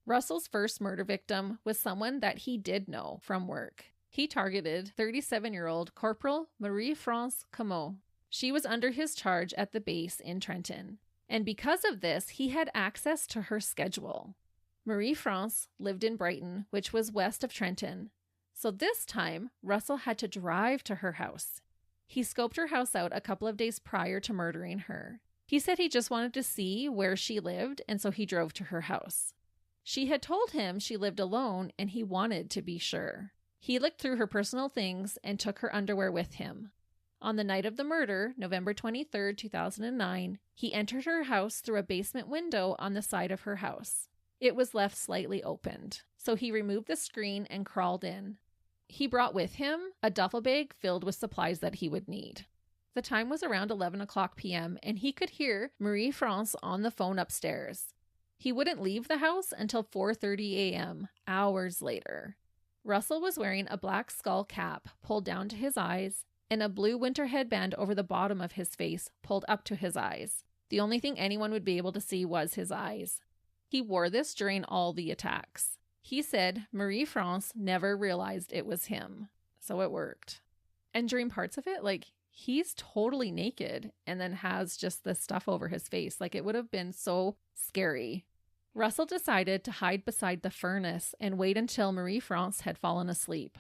Russell's first murder victim was someone that he did know from work. He targeted 37-year-old Corporal Marie-France Comeau. She was under his charge at the base in Trenton. And because of this, he had access to her schedule. Marie-France lived in Brighton, which was west of Trenton. So this time, Russell had to drive to her house. He scoped her house out a couple of days prior to murdering her. He said he just wanted to see where she lived, and so he drove to her house. She had told him she lived alone, and he wanted to be sure. He looked through her personal things and took her underwear with him. On the night of the murder, November 23rd, 2009, he entered her house through a basement window on the side of her house. It was left slightly opened, so he removed the screen and crawled in. He brought with him a duffel bag filled with supplies that he would need. The time was around 11 o'clock p.m., and he could hear Marie-France on the phone upstairs. He wouldn't leave the house until 4:30 a.m., hours later. Russell was wearing a black skull cap pulled down to his eyes and a blue winter headband over the bottom of his face pulled up to his eyes. The only thing anyone would be able to see was his eyes. He wore this during all the attacks. He said Marie-France never realized it was him, so it worked. And during parts of it, he's totally naked and then has just this stuff over his face. It would have been so scary. Russell decided to hide beside the furnace and wait until Marie-France had fallen asleep.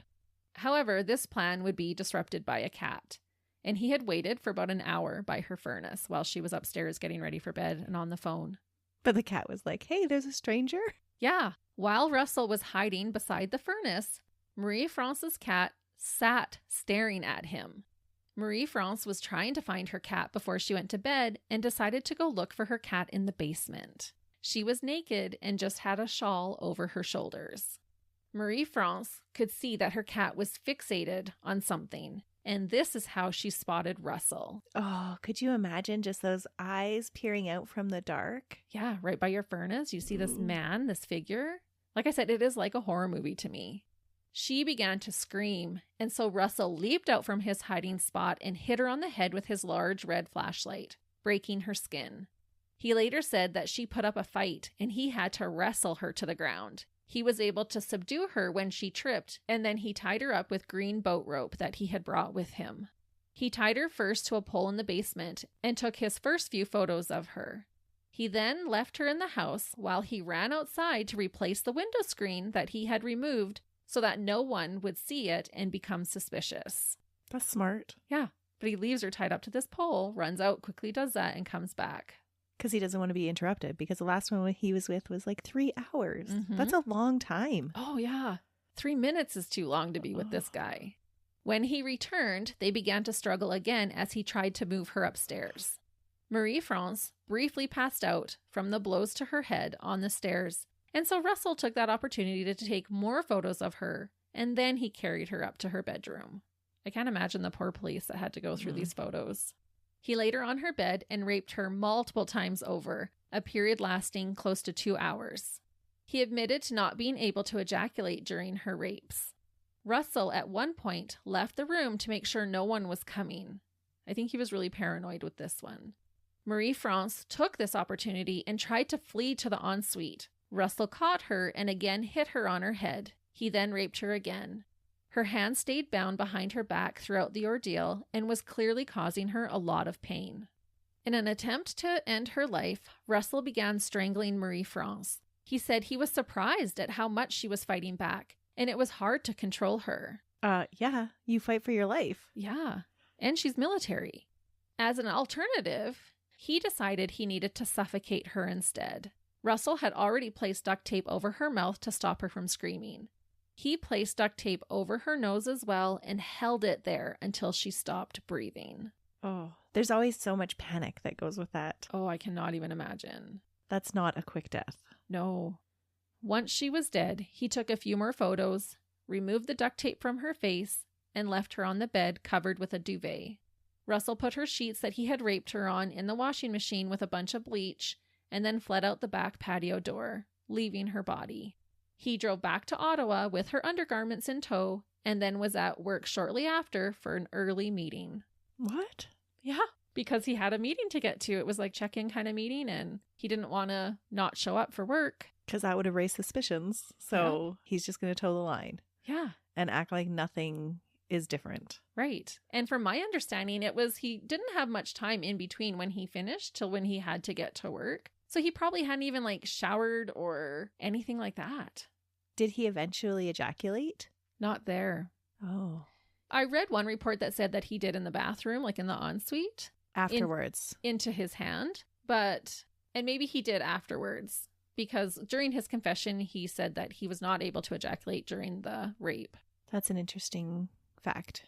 However, this plan would be disrupted by a cat, and he had waited for about an hour by her furnace while she was upstairs getting ready for bed and on the phone. But the cat was like, "Hey, there's a stranger." Yeah. While Russell was hiding beside the furnace, Marie-France's cat sat staring at him. Marie-France was trying to find her cat before she went to bed and decided to go look for her cat in the basement. She was naked and just had a shawl over her shoulders. Marie-France could see that her cat was fixated on something, and this is how she spotted Russell. Oh, could you imagine just those eyes peering out from the dark? Yeah, right by your furnace, you see this man, this figure. Like I said, it is like a horror movie to me. She began to scream, and so Russell leaped out from his hiding spot and hit her on the head with his large red flashlight, breaking her skin. He later said that she put up a fight, and he had to wrestle her to the ground. He was able to subdue her when she tripped, and then he tied her up with green boat rope that he had brought with him. He tied her first to a pole in the basement and took his first few photos of her. He then left her in the house while he ran outside to replace the window screen that he had removed so that no one would see it and become suspicious. That's smart. Yeah, but he leaves her tied up to this pole, runs out, quickly does that, and comes back. Because he doesn't want to be interrupted, because the last one he was with was 3 hours. Mm-hmm. That's a long time. Oh, yeah. 3 minutes is too long to be with this guy. When he returned, they began to struggle again as he tried to move her upstairs. Marie-France briefly passed out from the blows to her head on the stairs, And so Russell took that opportunity to take more photos of her, and then he carried her up to her bedroom. I can't imagine the poor police that had to go through these photos. He laid her on her bed and raped her multiple times over, a period lasting close to 2 hours. He admitted to not being able to ejaculate during her rapes. Russell, at one point, left the room to make sure no one was coming. I think he was really paranoid with this one. Marie-France took this opportunity and tried to flee to the ensuite. Russell caught her and again hit her on her head. He then raped her again. Her hand stayed bound behind her back throughout the ordeal and was clearly causing her a lot of pain. In an attempt to end her life, Russell began strangling Marie-France. He said he was surprised at how much she was fighting back, and it was hard to control her. Yeah, you fight for your life. Yeah, and she's military. As an alternative, he decided he needed to suffocate her instead. Russell had already placed duct tape over her mouth to stop her from screaming. He placed duct tape over her nose as well and held it there until she stopped breathing. Oh, there's always so much panic that goes with that. Oh, I cannot even imagine. That's not a quick death. No. Once she was dead, he took a few more photos, removed the duct tape from her face, and left her on the bed covered with a duvet. Russell put her sheets that he had raped her on in the washing machine with a bunch of bleach and then fled out the back patio door, leaving her body. He drove back to Ottawa with her undergarments in tow and then was at work shortly after for an early meeting. What? Yeah, because he had a meeting to get to. It was like check-in kind of meeting and he didn't want to not show up for work. Because that would have raised suspicions. So he's just going to toe the line. Yeah. And act like nothing is different. Right. And from my understanding, it was he didn't have much time in between when he finished till when he had to get to work. So he probably hadn't even like showered or anything like that. Did he eventually ejaculate? Not there. Oh. I read one report that said that he did in the bathroom, like in the ensuite. Afterwards. Into his hand. And maybe he did afterwards. Because during his confession, he said that he was not able to ejaculate during the rape. That's an interesting fact.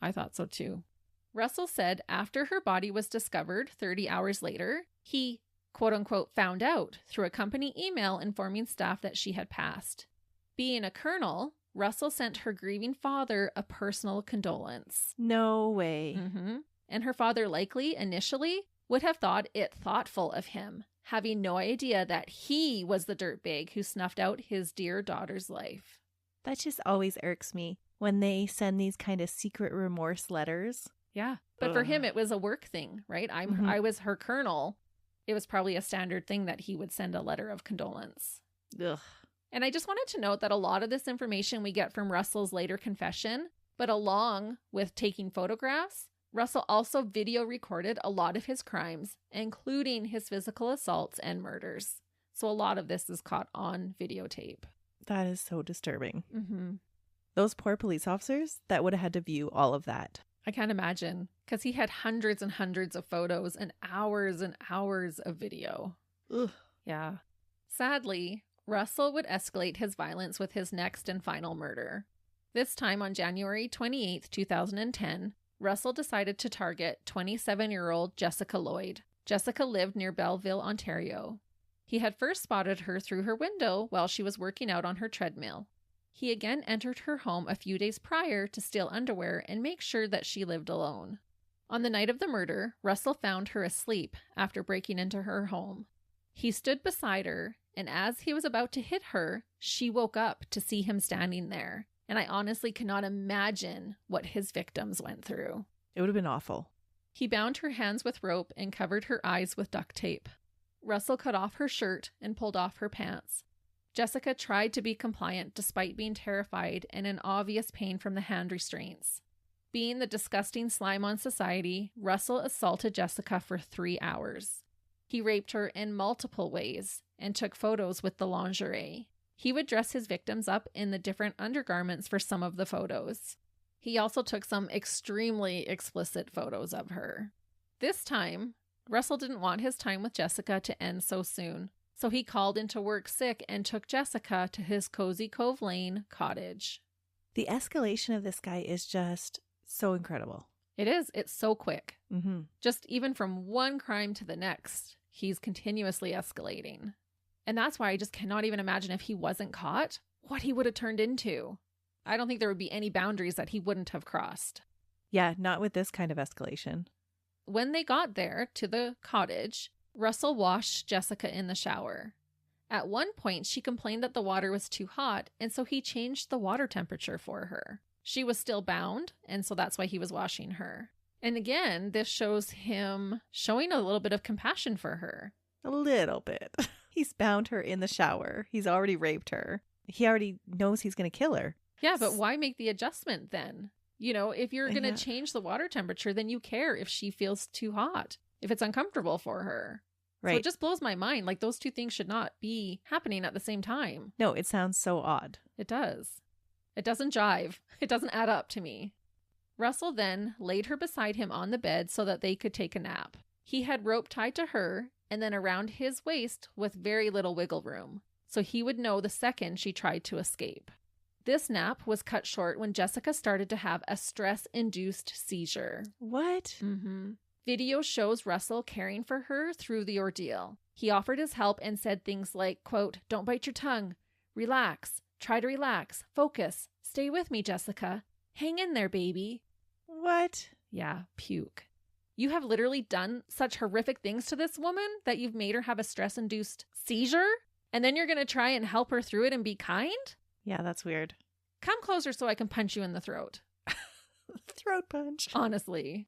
I thought so too. Russell said after her body was discovered 30 hours later, he, quote unquote, found out through a company email informing staff that she had passed. Being a colonel, Russell sent her grieving father a personal condolence. No way. And her father likely, initially, would have thought it thoughtful of him, having no idea that he was the dirtbag who snuffed out his dear daughter's life. That just always irks me when they send these kind of secret remorse letters. Yeah. But for him, it was a work thing, right? I was her colonel. It was probably a standard thing that he would send a letter of condolence. Ugh. And I just wanted to note that a lot of this information we get from Russell's later confession, but along with taking photographs, Russell also video recorded a lot of his crimes, including his physical assaults and murders. So a lot of this is caught on videotape. That is so disturbing. Those poor police officers that would have had to view all of that. I can't imagine, because he had hundreds and hundreds of photos and hours of video. Ugh. Yeah. Sadly, Russell would escalate his violence with his next and final murder. This time on January 28th, 2010, Russell decided to target 27-year-old Jessica Lloyd. Jessica lived near Belleville, Ontario. He had first spotted her through her window while she was working out on her treadmill. He again entered her home a few days prior to steal underwear and make sure that she lived alone. On the night of the murder, Russell found her asleep after breaking into her home. He stood beside her, and as he was about to hit her, she woke up to see him standing there. And I honestly cannot imagine what his victims went through. It would have been awful. He bound her hands with rope and covered her eyes with duct tape. Russell cut off her shirt and pulled off her pants. Jessica tried to be compliant despite being terrified and in obvious pain from the hand restraints. Being the disgusting slime on society, Russell assaulted Jessica for 3 hours. He raped her in multiple ways and took photos with the lingerie. He would dress his victims up in the different undergarments for some of the photos. He also took some extremely explicit photos of her. This time, Russell didn't want his time with Jessica to end so soon, so he called into work sick and took Jessica to his Cozy Cove Lane cottage. The escalation of this guy is just so incredible. It is. It's so quick. Just even from one crime to the next, he's continuously escalating. And that's why I just cannot even imagine if he wasn't caught, what he would have turned into. I don't think there would be any boundaries that he wouldn't have crossed. Yeah, not with this kind of escalation. When they got there to the cottage, Russell washed Jessica in the shower. At one point, she complained that the water was too hot, and so he changed the water temperature for her. She was still bound, and so that's why he was washing her. And again, this shows him showing a little bit of compassion for her. A little bit. He's bound her in the shower. He's already raped her. He already knows he's going to kill her. Yeah, but why make the adjustment then? You know, if you're going to change the water temperature, then you care if she feels too hot, if it's uncomfortable for her. Right. So it just blows my mind. Like, those two things should not be happening at the same time. No, it sounds so odd. It does. It doesn't jive. It doesn't add up to me. Russell then laid her beside him on the bed so that they could take a nap. He had rope tied to her and then around his waist with very little wiggle room, so he would know the second she tried to escape. This nap was cut short when Jessica started to have a stress-induced seizure. What? Mm-hmm. Video shows Russell caring for her through the ordeal. He offered his help and said things like, quote, "Don't bite your tongue. Relax. Try to relax. Focus. Stay with me, Jessica. Hang in there, baby." What? Yeah, puke. You have literally done such horrific things to this woman that you've made her have a stress-induced seizure? And then you're going to try and help her through it and be kind? Yeah, that's weird. Come closer so I can punch you in the throat. Throat punch. Honestly.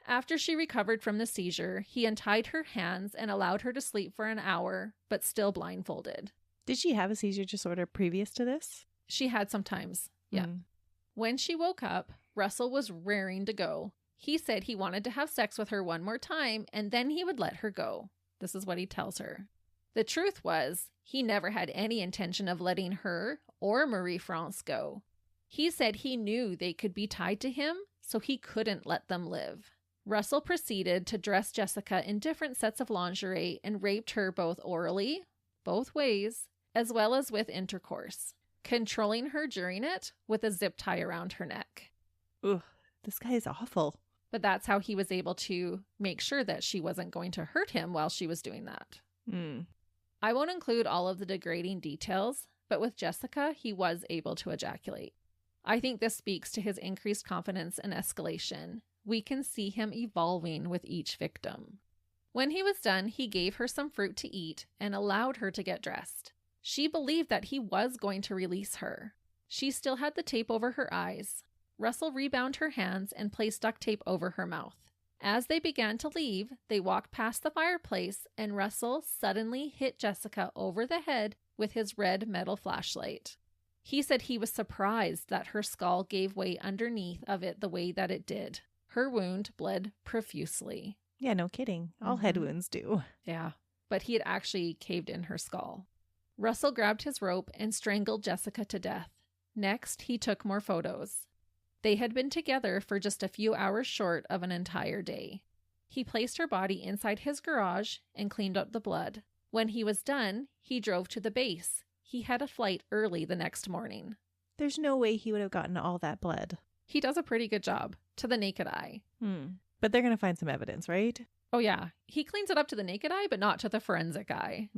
After she recovered from the seizure, he untied her hands and allowed her to sleep for an hour, but still blindfolded. Did she have a seizure disorder previous to this? She had sometimes, yeah. When she woke up, Russell was raring to go. He said he wanted to have sex with her one more time, and then he would let her go. This is what he tells her. The truth was, he never had any intention of letting her or Marie-France go. He said he knew they could be tied to him, so he couldn't let them live. Russell proceeded to dress Jessica in different sets of lingerie and raped her both orally, both ways, as well as with intercourse, controlling her during it with a zip tie around her neck. Ugh, this guy is awful. But that's how he was able to make sure that she wasn't going to hurt him while she was doing that. I won't include all of the degrading details, but with Jessica, he was able to ejaculate. I think this speaks to his increased confidence and escalation. We can see him evolving with each victim. When he was done, he gave her some fruit to eat and allowed her to get dressed. She believed that he was going to release her. She still had the tape over her eyes. Russell rebound her hands and placed duct tape over her mouth. As they began to leave, they walked past the fireplace and Russell suddenly hit Jessica over the head with his red metal flashlight. He said he was surprised that her skull gave way underneath of it the way that it did. Her wound bled profusely. Yeah, no kidding. All head wounds do. Yeah, but he had actually caved in her skull. Russell grabbed his rope and strangled Jessica to death. Next, he took more photos. They had been together for just a few hours short of an entire day. He placed her body inside his garage and cleaned up the blood. When he was done, he drove to the base. He had a flight early the next morning. There's no way he would have gotten all that blood. He does a pretty good job, to the naked eye. But they're going to find some evidence, right? Oh yeah. He cleans it up to the naked eye, but not to the forensic eye.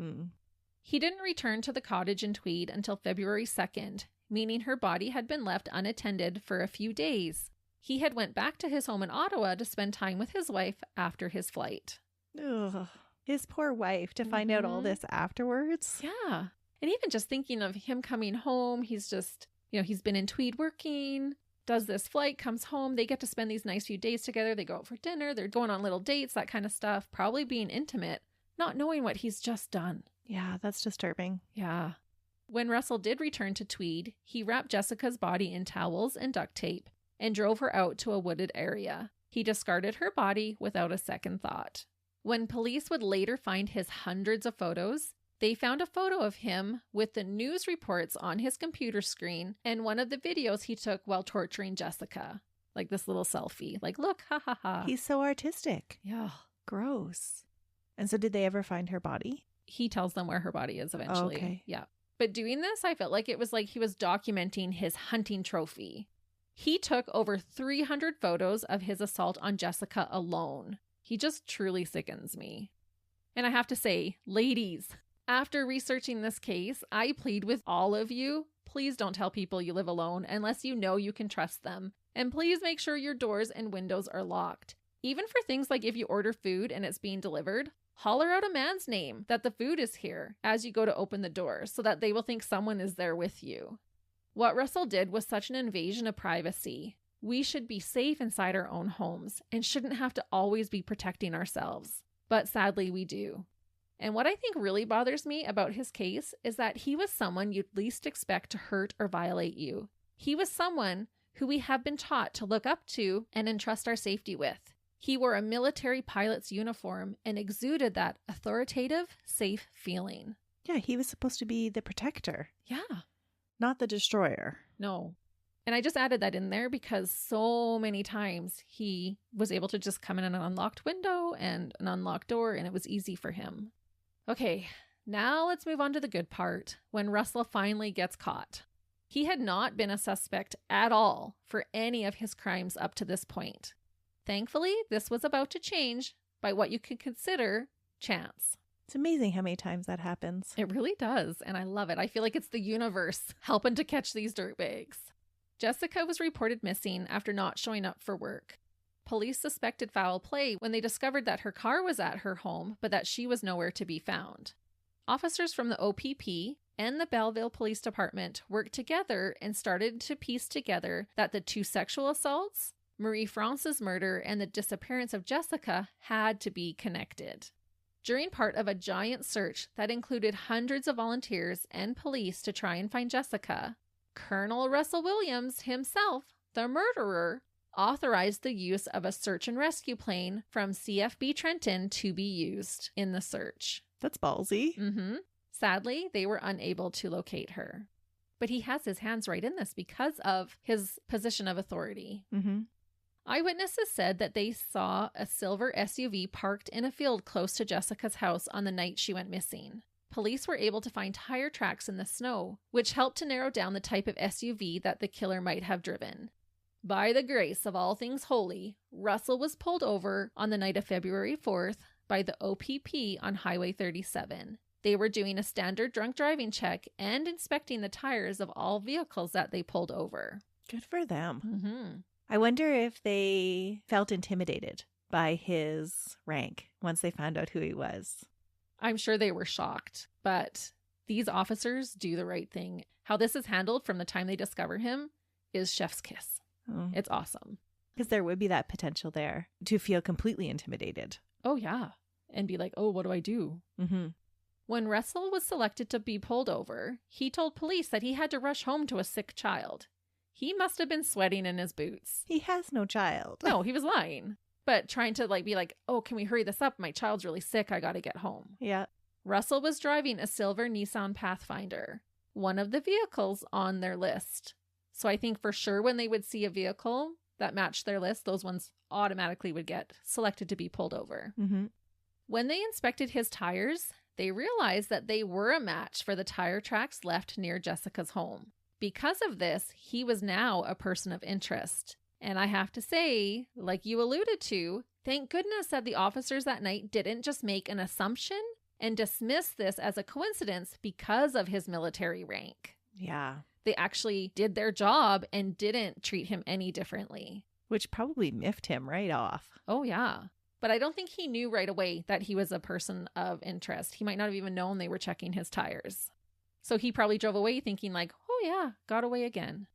He didn't return to the cottage in Tweed until February 2nd, meaning her body had been left unattended for a few days. He had went back to his home in Ottawa to spend time with his wife after his flight. Ugh. His poor wife to find out all this afterwards. Yeah. And even just thinking of him coming home, he's just, he's been in Tweed working, does this flight, comes home, they get to spend these nice few days together, they go out for dinner, they're going on little dates, that kind of stuff, probably being intimate, not knowing what he's just done. Yeah, that's disturbing. Yeah. When Russell did return to Tweed, he wrapped Jessica's body in towels and duct tape and drove her out to a wooded area. He discarded her body without a second thought. When police would later find his hundreds of photos, they found a photo of him with the news reports on his computer screen and one of the videos he took while torturing Jessica. Like this little selfie. Like, look, ha ha ha. He's so artistic. Yeah. Gross. And so did they ever find her body? He tells them where her body is eventually. Oh, okay. Yeah. But doing this, I felt like it was like he was documenting his hunting trophy. He took over 300 photos of his assault on Jessica alone. He just truly sickens me. And I have to say, ladies, After researching this case, I plead with all of you, please don't tell people you live alone unless you know you can trust them. And please make sure your doors and windows are locked. Even for things like if you order food and it's being delivered, holler out a man's name that the food is here as you go to open the door so that they will think someone is there with you. What Russell did was such an invasion of privacy. We should be safe inside our own homes and shouldn't have to always be protecting ourselves. But sadly, we do. And what I think really bothers me about his case is that he was someone you'd least expect to hurt or violate you. He was someone who we have been taught to look up to and entrust our safety with. He wore a military pilot's uniform and exuded that authoritative, safe feeling. Yeah, he was supposed to be the protector. Yeah. Not the destroyer. No. And I just added that in there because so many times he was able to just come in an unlocked window and an unlocked door, and it was easy for him. Okay, now let's move on to the good part, when Russell finally gets caught. He had not been a suspect at all for any of his crimes up to this point. Thankfully, this was about to change by what you could consider chance. It's amazing how many times that happens. It really does, and I love it. I feel like it's the universe helping to catch these dirtbags. Jessica was reported missing after not showing up for work. Police suspected foul play when they discovered that her car was at her home, but that she was nowhere to be found. Officers from the OPP and the Belleville Police Department worked together and started to piece together that the two sexual assaults, Marie France's murder, and the disappearance of Jessica had to be connected. During part of a giant search that included hundreds of volunteers and police to try and find Jessica, Colonel Russell Williams himself, the murderer, authorized the use of a search and rescue plane from CFB Trenton to be used in the search. That's ballsy. Sadly, they were unable to locate her. But he has his hands right in this because of his position of authority. Eyewitnesses said that they saw a silver SUV parked in a field close to Jessica's house on the night she went missing. Police were able to find tire tracks in the snow, which helped to narrow down the type of SUV that the killer might have driven. By the grace of all things holy, Russell was pulled over on the night of February 4th by the OPP on Highway 37. They were doing a standard drunk driving check and inspecting the tires of all vehicles that they pulled over. Good for them. I wonder if they felt intimidated by his rank once they found out who he was. I'm sure they were shocked, but these officers do the right thing. How this is handled from the time they discover him is chef's kiss. It's awesome. Because there would be that potential there to feel completely intimidated. Oh, yeah. And be like, oh, what do I do? When Russell was selected to be pulled over, he told police that he had to rush home to a sick child. He must have been sweating in his boots. He has no child. No, he was lying. But trying to be like, oh, can we hurry this up? My child's really sick. I got to get home. Yeah. Russell was driving a silver Nissan Pathfinder, one of the vehicles on their list. So I think for sure when they would see a vehicle that matched their list, those ones automatically would get selected to be pulled over. When they inspected his tires, they realized that they were a match for the tire tracks left near Jessica's home. Because of this, he was now a person of interest. And I have to say, like you alluded to, thank goodness that the officers that night didn't just make an assumption and dismiss this as a coincidence because of his military rank. Yeah. They actually did their job and didn't treat him any differently. Which probably miffed him right off. Oh, yeah. But I don't think he knew right away that he was a person of interest. He might not have even known they were checking his tires. So he probably drove away thinking like, oh yeah, got away again.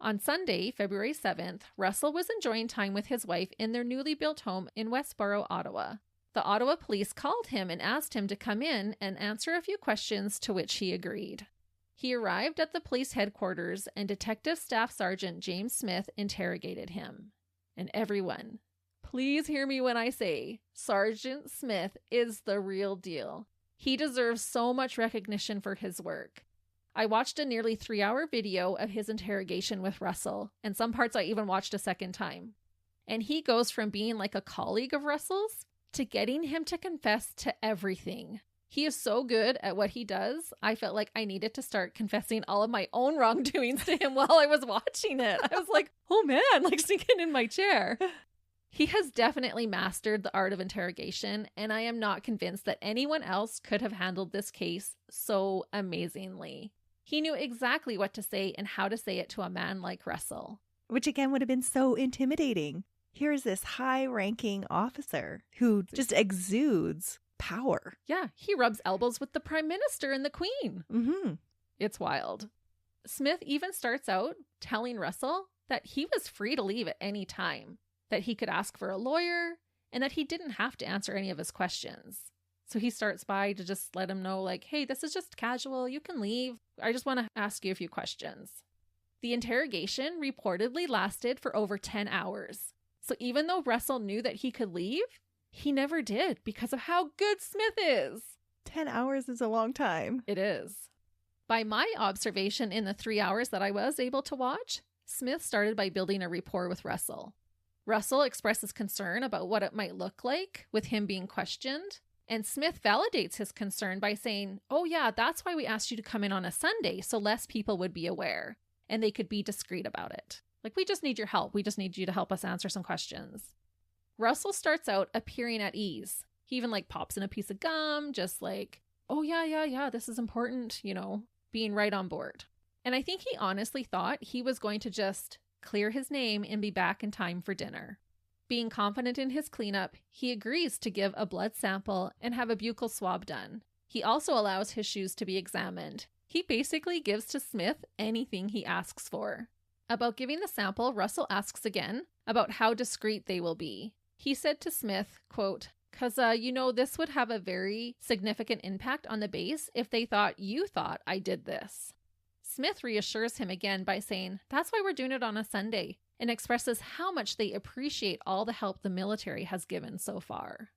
On Sunday, February 7th, Russell was enjoying time with his wife in their newly built home in Westboro, Ottawa. The Ottawa police called him and asked him to come in and answer a few questions, to which he agreed. He arrived at the police headquarters and Detective Staff Sergeant James Smith interrogated him. And everyone, please hear me when I say Sergeant Smith is the real deal. He deserves so much recognition for his work. I watched a nearly 3-hour video of his interrogation with Russell, and some parts I even watched a second time. And he goes from being like a colleague of Russell's to getting him to confess to everything. He is so good at what he does, I felt like I needed to start confessing all of my own wrongdoings to him while I was watching it. I was like, oh man, like sinking in my chair. He has definitely mastered the art of interrogation, and I am not convinced that anyone else could have handled this case so amazingly. He knew exactly what to say and how to say it to a man like Russell. Which again would have been so intimidating. Here's this high-ranking officer who just exudes power. Yeah, he rubs elbows with the Prime Minister and the Queen. Mm-hmm. It's wild. Smith even starts out telling Russell that he was free to leave at any time, that he could ask for a lawyer, and that he didn't have to answer any of his questions. So he starts by to just let him know, like, hey, this is just casual. You can leave. I just want to ask you a few questions. The interrogation reportedly lasted for over 10 hours. So even though Russell knew that he could leave, he never did because of how good Smith is. 10 hours is a long time. It is. By my observation in the 3 hours that I was able to watch, Smith started by building a rapport with Russell. Russell expresses concern about what it might look like with him being questioned, and Smith validates his concern by saying, oh yeah, that's why we asked you to come in on a Sunday, so less people would be aware, and they could be discreet about it. Like, we just need your help. We just need you to help us answer some questions. Russell starts out appearing at ease. He even pops in a piece of gum, just like, oh yeah, this is important, being right on board. And I think he honestly thought he was going to just clear his name and be back in time for dinner. Being confident in his cleanup, he agrees to give a blood sample and have a buccal swab done. He also allows his shoes to be examined. He basically gives to Smith anything he asks for. About giving the sample, Russell asks again about how discreet they will be. He said to Smith, quote, because, this would have a very significant impact on the base if they thought you thought I did this. Smith reassures him again by saying, that's why we're doing it on a Sunday, and expresses how much they appreciate all the help the military has given so far.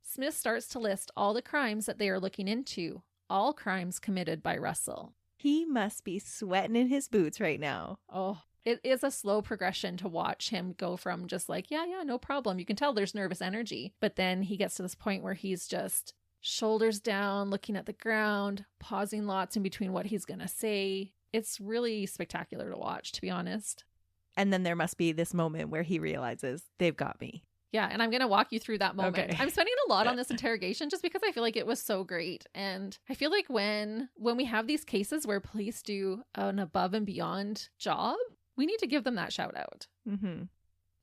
Smith starts to list all the crimes that they are looking into, all crimes committed by Russell. He must be sweating in his boots right now. Oh, it is a slow progression to watch him go from just like, yeah, no problem. You can tell there's nervous energy. But then he gets to this point where he's just shoulders down, looking at the ground, pausing lots in between what he's going to say. It's really spectacular to watch, to be honest. And then there must be this moment where he realizes they've got me. Yeah, and I'm going to walk you through that moment. Okay. I'm spending a lot on this interrogation just because I feel like it was so great. And I feel like when we have these cases where police do an above and beyond job, we need to give them that shout out. Mm-hmm.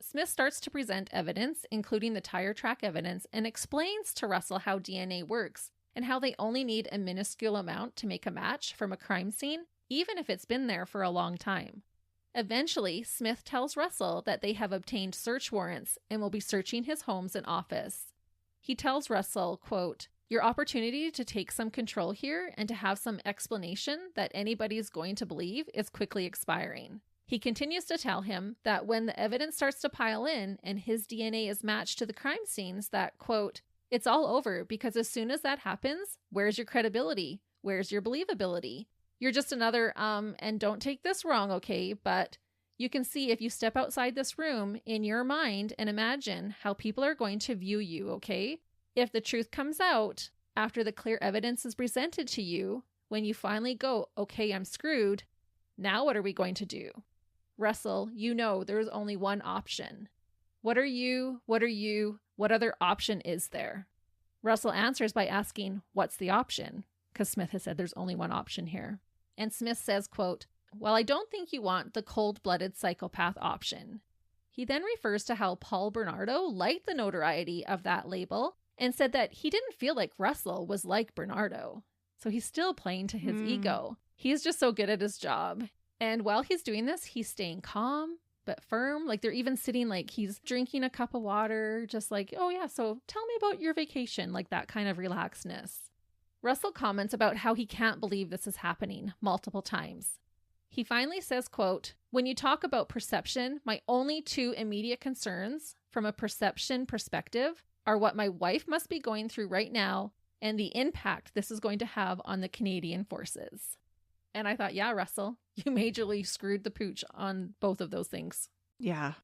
Smith starts to present evidence, including the tire track evidence, and explains to Russell how DNA works and how they only need a minuscule amount to make a match from a crime scene, even if it's been there for a long time. Eventually, Smith tells Russell that they have obtained search warrants and will be searching his homes and office. He tells Russell, quote, your opportunity to take some control here and to have some explanation that anybody's going to believe is quickly expiring. He continues to tell him that when the evidence starts to pile in and his DNA is matched to the crime scenes, that, quote, it's all over because as soon as that happens, where's your credibility? Where's your believability? You're just another, and don't take this wrong, okay, but you can see if you step outside this room in your mind and imagine how people are going to view you, okay? If the truth comes out after the clear evidence is presented to you, when you finally go, okay, I'm screwed, now what are we going to do? Russell, there's only one option. What are you? What other option is there? Russell answers by asking, what's the option? Because Smith has said there's only one option here. And Smith says, quote, well, I don't think you want the cold-blooded psychopath option. He then refers to how Paul Bernardo liked the notoriety of that label and said that he didn't feel like Russell was like Bernardo. So he's still playing to his ego. He's just so good at his job. And while he's doing this, he's staying calm but firm. Like they're even sitting like he's drinking a cup of water, just like, oh yeah, so tell me about your vacation, like that kind of relaxedness. Russell comments about how he can't believe this is happening multiple times. He finally says, quote, when you talk about perception, my only two immediate concerns from a perception perspective are what my wife must be going through right now and the impact this is going to have on the Canadian forces. And I thought, yeah, Russell, you majorly screwed the pooch on both of those things. Yeah.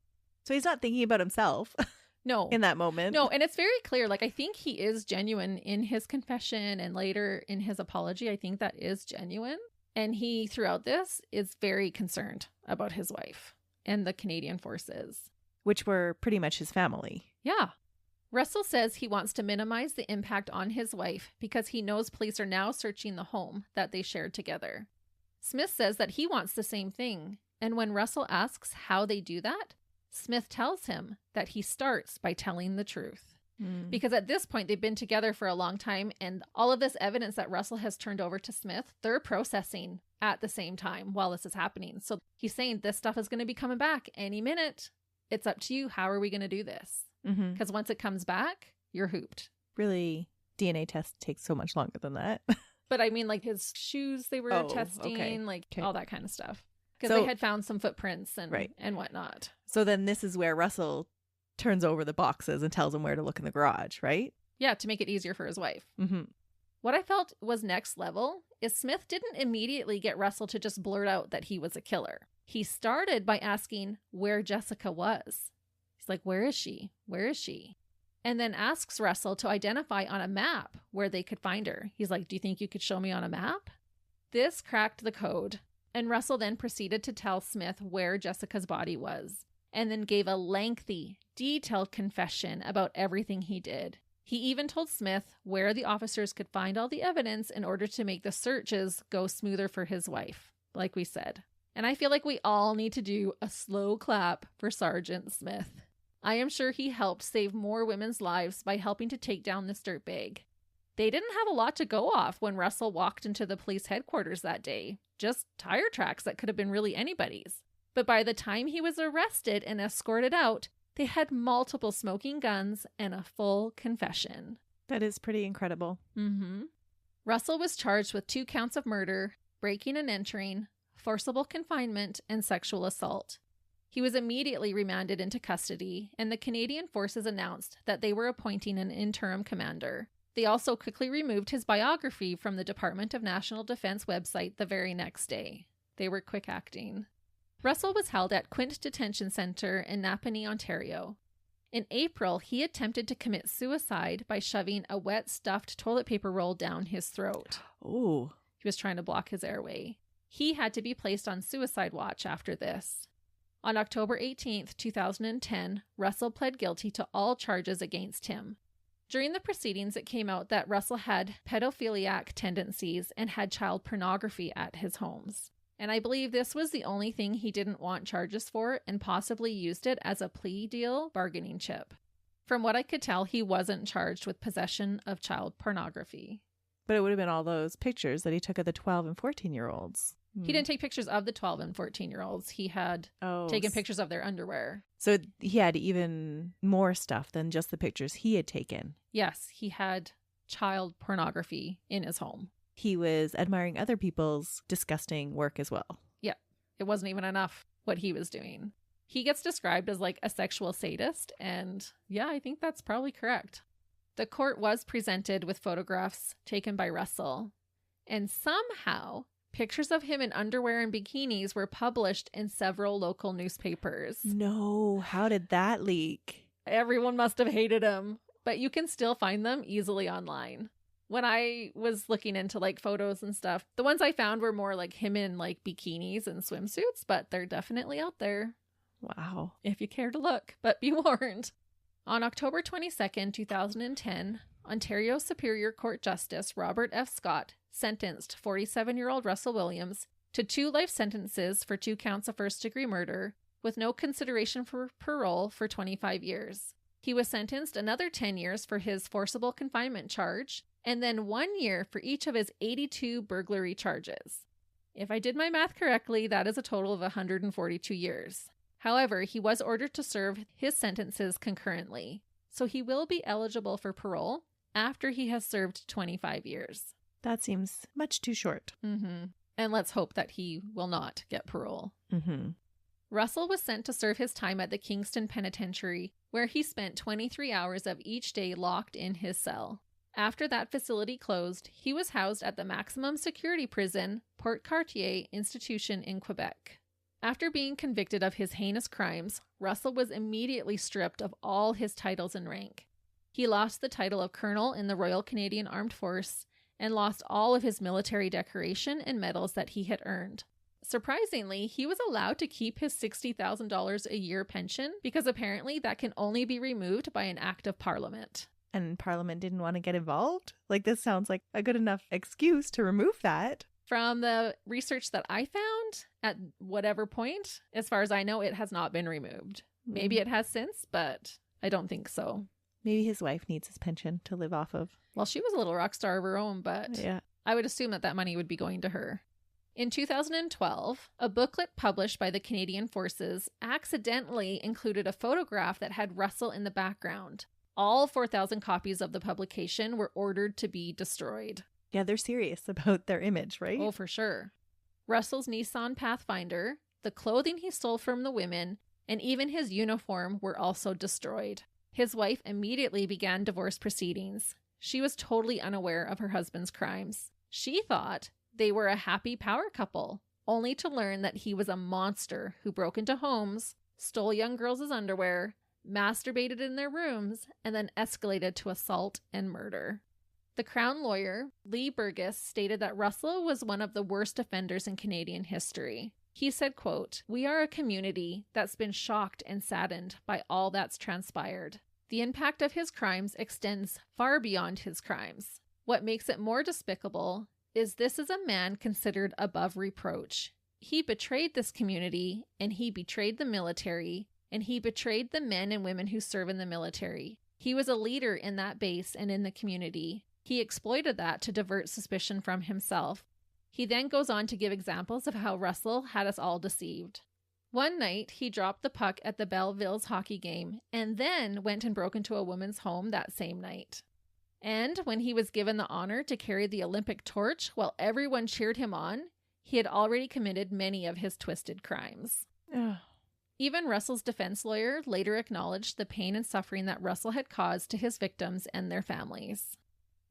So he's not thinking about himself. No. In that moment. No, and it's very clear. Like, I think he is genuine in his confession and later in his apology. I think that is genuine. And he, throughout this, is very concerned about his wife and the Canadian forces. which were pretty much his family. Yeah. Russell says he wants to minimize the impact on his wife because he knows police are now searching the home that they shared together. Smith says that he wants the same thing, and when Russell asks how they do that, Smith tells him that he starts by telling the truth. Because at this point, they've been together for a long time, and all of this evidence that Russell has turned over to Smith, they're processing at the same time while this is happening. So he's saying this stuff is going to be coming back any minute. It's up to you. How are we going to do this? Because once it comes back, you're hooped. Really, DNA test takes so much longer than that. But I mean, like his shoes they were testing, all that kind of stuff. Because they had found some footprints and whatnot. So then this is where Russell turns over the boxes and tells him where to look in the garage, right? Yeah, to make it easier for his wife. What I felt was next level is Smith didn't immediately get Russell to just blurt out that he was a killer. He started by asking where Jessica was. He's like, where is she? Where is she? And then asks Russell to identify on a map where they could find her. He's like, do you think you could show me on a map? This cracked the code. And Russell then proceeded to tell Smith where Jessica's body was, and then gave a lengthy, detailed confession about everything he did. He even told Smith where the officers could find all the evidence in order to make the searches go smoother for his wife, like we said. And I feel like we all need to do a slow clap for Sergeant Smith. I am sure he helped save more women's lives by helping to take down this dirtbag. They didn't have a lot to go off when Russell walked into the police headquarters that day. Just tire tracks that could have been really anybody's. But by the time he was arrested and escorted out, they had multiple smoking guns and a full confession. That is pretty incredible. Russell was charged with 2 counts of murder, breaking and entering, forcible confinement, and sexual assault. He was immediately remanded into custody, and the Canadian Forces announced that they were appointing an interim commander. They also quickly removed his biography from the Department of National Defense website the very next day. They were quick acting. Russell was held at Quint Detention Centre in Napanee, Ontario. In April, he attempted to commit suicide by shoving a wet stuffed toilet paper roll down his throat. Oh. He was trying to block his airway. He had to be placed on suicide watch after this. On October 18th, 2010, Russell pled guilty to all charges against him. During the proceedings, it came out that Russell had pedophiliac tendencies and had child pornography at his homes. And I believe this was the only thing he didn't want charges for and possibly used it as a plea deal bargaining chip. From what I could tell, he wasn't charged with possession of child pornography. But it would have been all those pictures that he took of the 12 and 14-year-olds. He didn't take pictures of the 12 and 14-year-olds. He had taken pictures of their underwear. So he had even more stuff than just the pictures he had taken. Yes, he had child pornography in his home. He was admiring other people's disgusting work as well. Yeah, it wasn't even enough what he was doing. He gets described as like a sexual sadist, and yeah, I think that's probably correct. The court was presented with photographs taken by Russell, and somehow pictures of him in underwear and bikinis were published in several local newspapers. No, how did that leak? Everyone must have hated him, but you can still find them easily online. When I was looking into like photos and stuff, the ones I found were more like him in like bikinis and swimsuits, but they're definitely out there. Wow. If you care to look, but be warned. On October 22nd, 2010, Ontario Superior Court Justice Robert F. Scott sentenced 47-year-old Russell Williams to 2 life sentences for 2 counts of first-degree murder, with no consideration for parole for 25 years. He was sentenced another 10 years for his forcible confinement charge, and then 1 year for each of his 82 burglary charges. If I did my math correctly, that is a total of 142 years. However, he was ordered to serve his sentences concurrently, so he will be eligible for parole after he has served 25 years. That seems much too short. And let's hope that he will not get parole. Russell was sent to serve his time at the Kingston Penitentiary, where he spent 23 hours of each day locked in his cell. After that facility closed, he was housed at the maximum security prison, Port Cartier Institution in Quebec. After being convicted of his heinous crimes, Russell was immediately stripped of all his titles and rank. He lost the title of Colonel in the Royal Canadian Armed Force and lost all of his military decoration and medals that he had earned. Surprisingly, he was allowed to keep his $60,000 a year pension because apparently that can only be removed by an act of parliament. And Parliament didn't want to get involved? Like, this sounds like a good enough excuse to remove that. From the research that I found, at whatever point, as far as I know, it has not been removed. Maybe it has since, but I don't think so. Maybe his wife needs his pension to live off of. Well, she was a little rock star of her own, but Yeah. I would assume that that money would be going to her. In 2012, a booklet published by the Canadian Forces accidentally included a photograph that had Russell in the background. All 4,000 copies of the publication were ordered to be destroyed. Yeah, they're serious about their image, right? Oh, for sure. Russell's Nissan Pathfinder, the clothing he stole from the women, and even his uniform were also destroyed. His wife immediately began divorce proceedings. She was totally unaware of her husband's crimes. She thought they were a happy power couple, only to learn that he was a monster who broke into homes, stole young girls' underwear, masturbated in their rooms, and then escalated to assault and murder. The Crown lawyer, Lee Burgess, stated that Russell was one of the worst offenders in Canadian history. He said, quote, "We are a community that's been shocked and saddened by all that's transpired. The impact of his crimes extends far beyond his crimes. What makes it more despicable is this is a man considered above reproach. He betrayed this community, and he betrayed the military, and he betrayed the men and women who serve in the military. He was a leader in that base and in the community. He exploited that to divert suspicion from himself." He then goes on to give examples of how Russell had us all deceived. One night, he dropped the puck at the Belleville's hockey game and then went and broke into a woman's home that same night. And when he was given the honor to carry the Olympic torch while everyone cheered him on, he had already committed many of his twisted crimes. Ugh. Even Russell's defense lawyer later acknowledged the pain and suffering that Russell had caused to his victims and their families.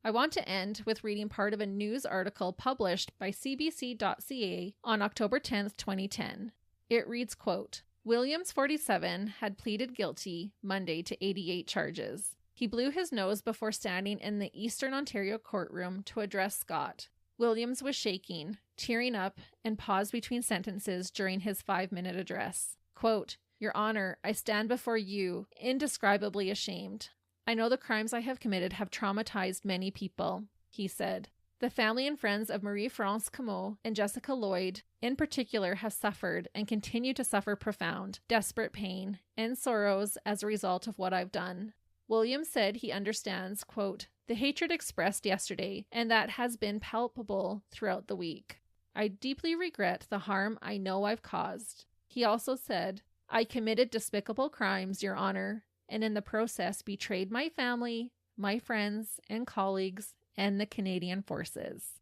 I want to end with reading part of a news article published by cbc.ca on October 10th, 2010. It reads, quote, "Williams, 47, had pleaded guilty Monday to 88 charges. He blew his nose before standing in the Eastern Ontario courtroom to address Scott. Williams was shaking, tearing up, and paused between sentences during his 5-minute address. Quote, 'Your Honor, I stand before you, indescribably ashamed. I know the crimes I have committed have traumatized many people,' he said. 'The family and friends of Marie-France Comeau and Jessica Lloyd, in particular, have suffered and continue to suffer profound, desperate pain and sorrows as a result of what I've done.' Williams said he understands, quote, 'the hatred expressed yesterday and that has been palpable throughout the week. I deeply regret the harm I know I've caused.' He also said, 'I committed despicable crimes, Your Honor, and in the process betrayed my family, my friends and colleagues, and the Canadian Forces.'"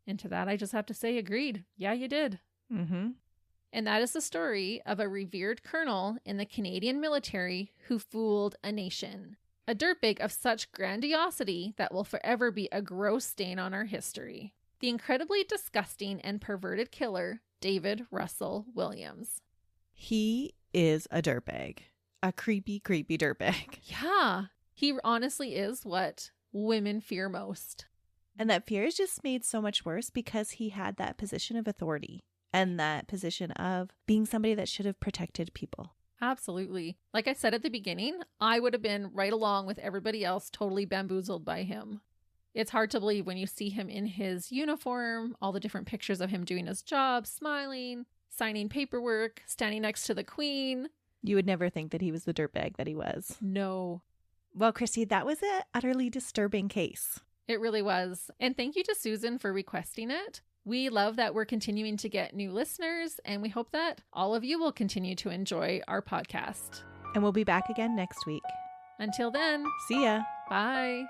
And to that, I just have to say, agreed. Yeah, you did. Mm-hmm. And that is the story of a revered colonel in the Canadian military who fooled a nation. A dirtbag of such grandiosity that will forever be a gross stain on our history. The incredibly disgusting and perverted killer, David Russell Williams. He is a dirtbag. A creepy, creepy dirtbag. Yeah, he honestly is what women fear most. And that fear is just made so much worse because he had that position of authority and that position of being somebody that should have protected people. Absolutely. Like I said at the beginning, I would have been right along with everybody else totally bamboozled by him. It's hard to believe when you see him in his uniform, all the different pictures of him doing his job, smiling, signing paperwork, standing next to the Queen. You would never think that he was the dirtbag that he was. No. Well, Christy, that was an utterly disturbing case. It really was. And thank you to Susan for requesting it. We love that we're continuing to get new listeners, and we hope that all of you will continue to enjoy our podcast. And we'll be back again next week. Until then, See ya. bye.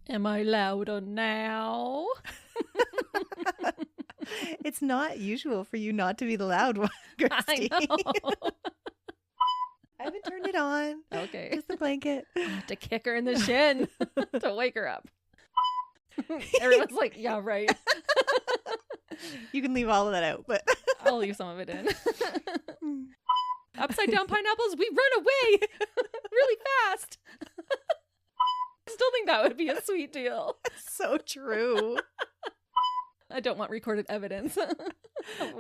Am I louder now? It's not usual for you not to be the loud one, Christy. I know. I haven't turned it on. Okay. Just the blanket. I have to kick her in the shin to wake her up. Everyone's like, yeah, right. You can leave all of that out, but I'll leave some of it in. Upside down pineapples, we run away really fast. I still think that would be a sweet deal. so true. I don't want recorded evidence.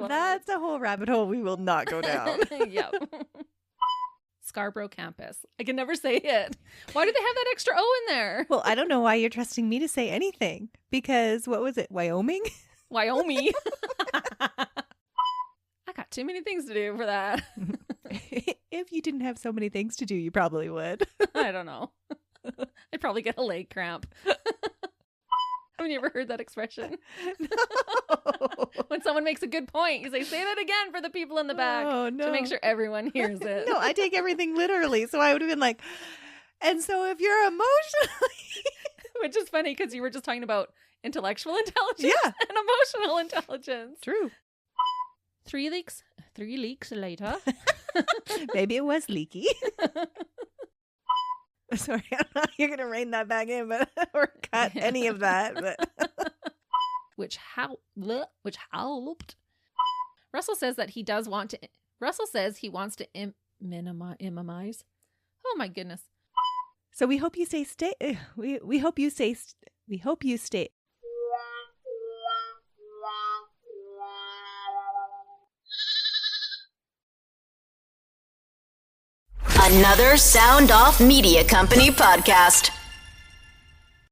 That's a whole rabbit hole we will not go down. Yep. Scarborough campus. I can never say it. Why do they have that extra O in there? Well, I don't know why you're trusting me to say anything. Because what was it? Wyoming? Wyoming. I got too many things to do for that. If you didn't have so many things to do, you probably would. I don't know. I'd probably get a leg cramp. Haven't you ever heard that expression? No. When someone makes a good point, you say that again for the people in the back to make sure everyone hears it. No, I take everything literally. So I would have been like, and so if you're emotionally... Which is funny because you were just talking about intellectual intelligence and emotional intelligence. True. 3 leaks later. Maybe it was leaky. Sorry, I don't know how you're going to rein that back in, but or cut any of that. But which helped. Russell says that he does want to. Russell says he wants to minimize. Oh my goodness. So we hope you stay. We hope you stay. We hope you stay. Another Sound Off Media Company podcast.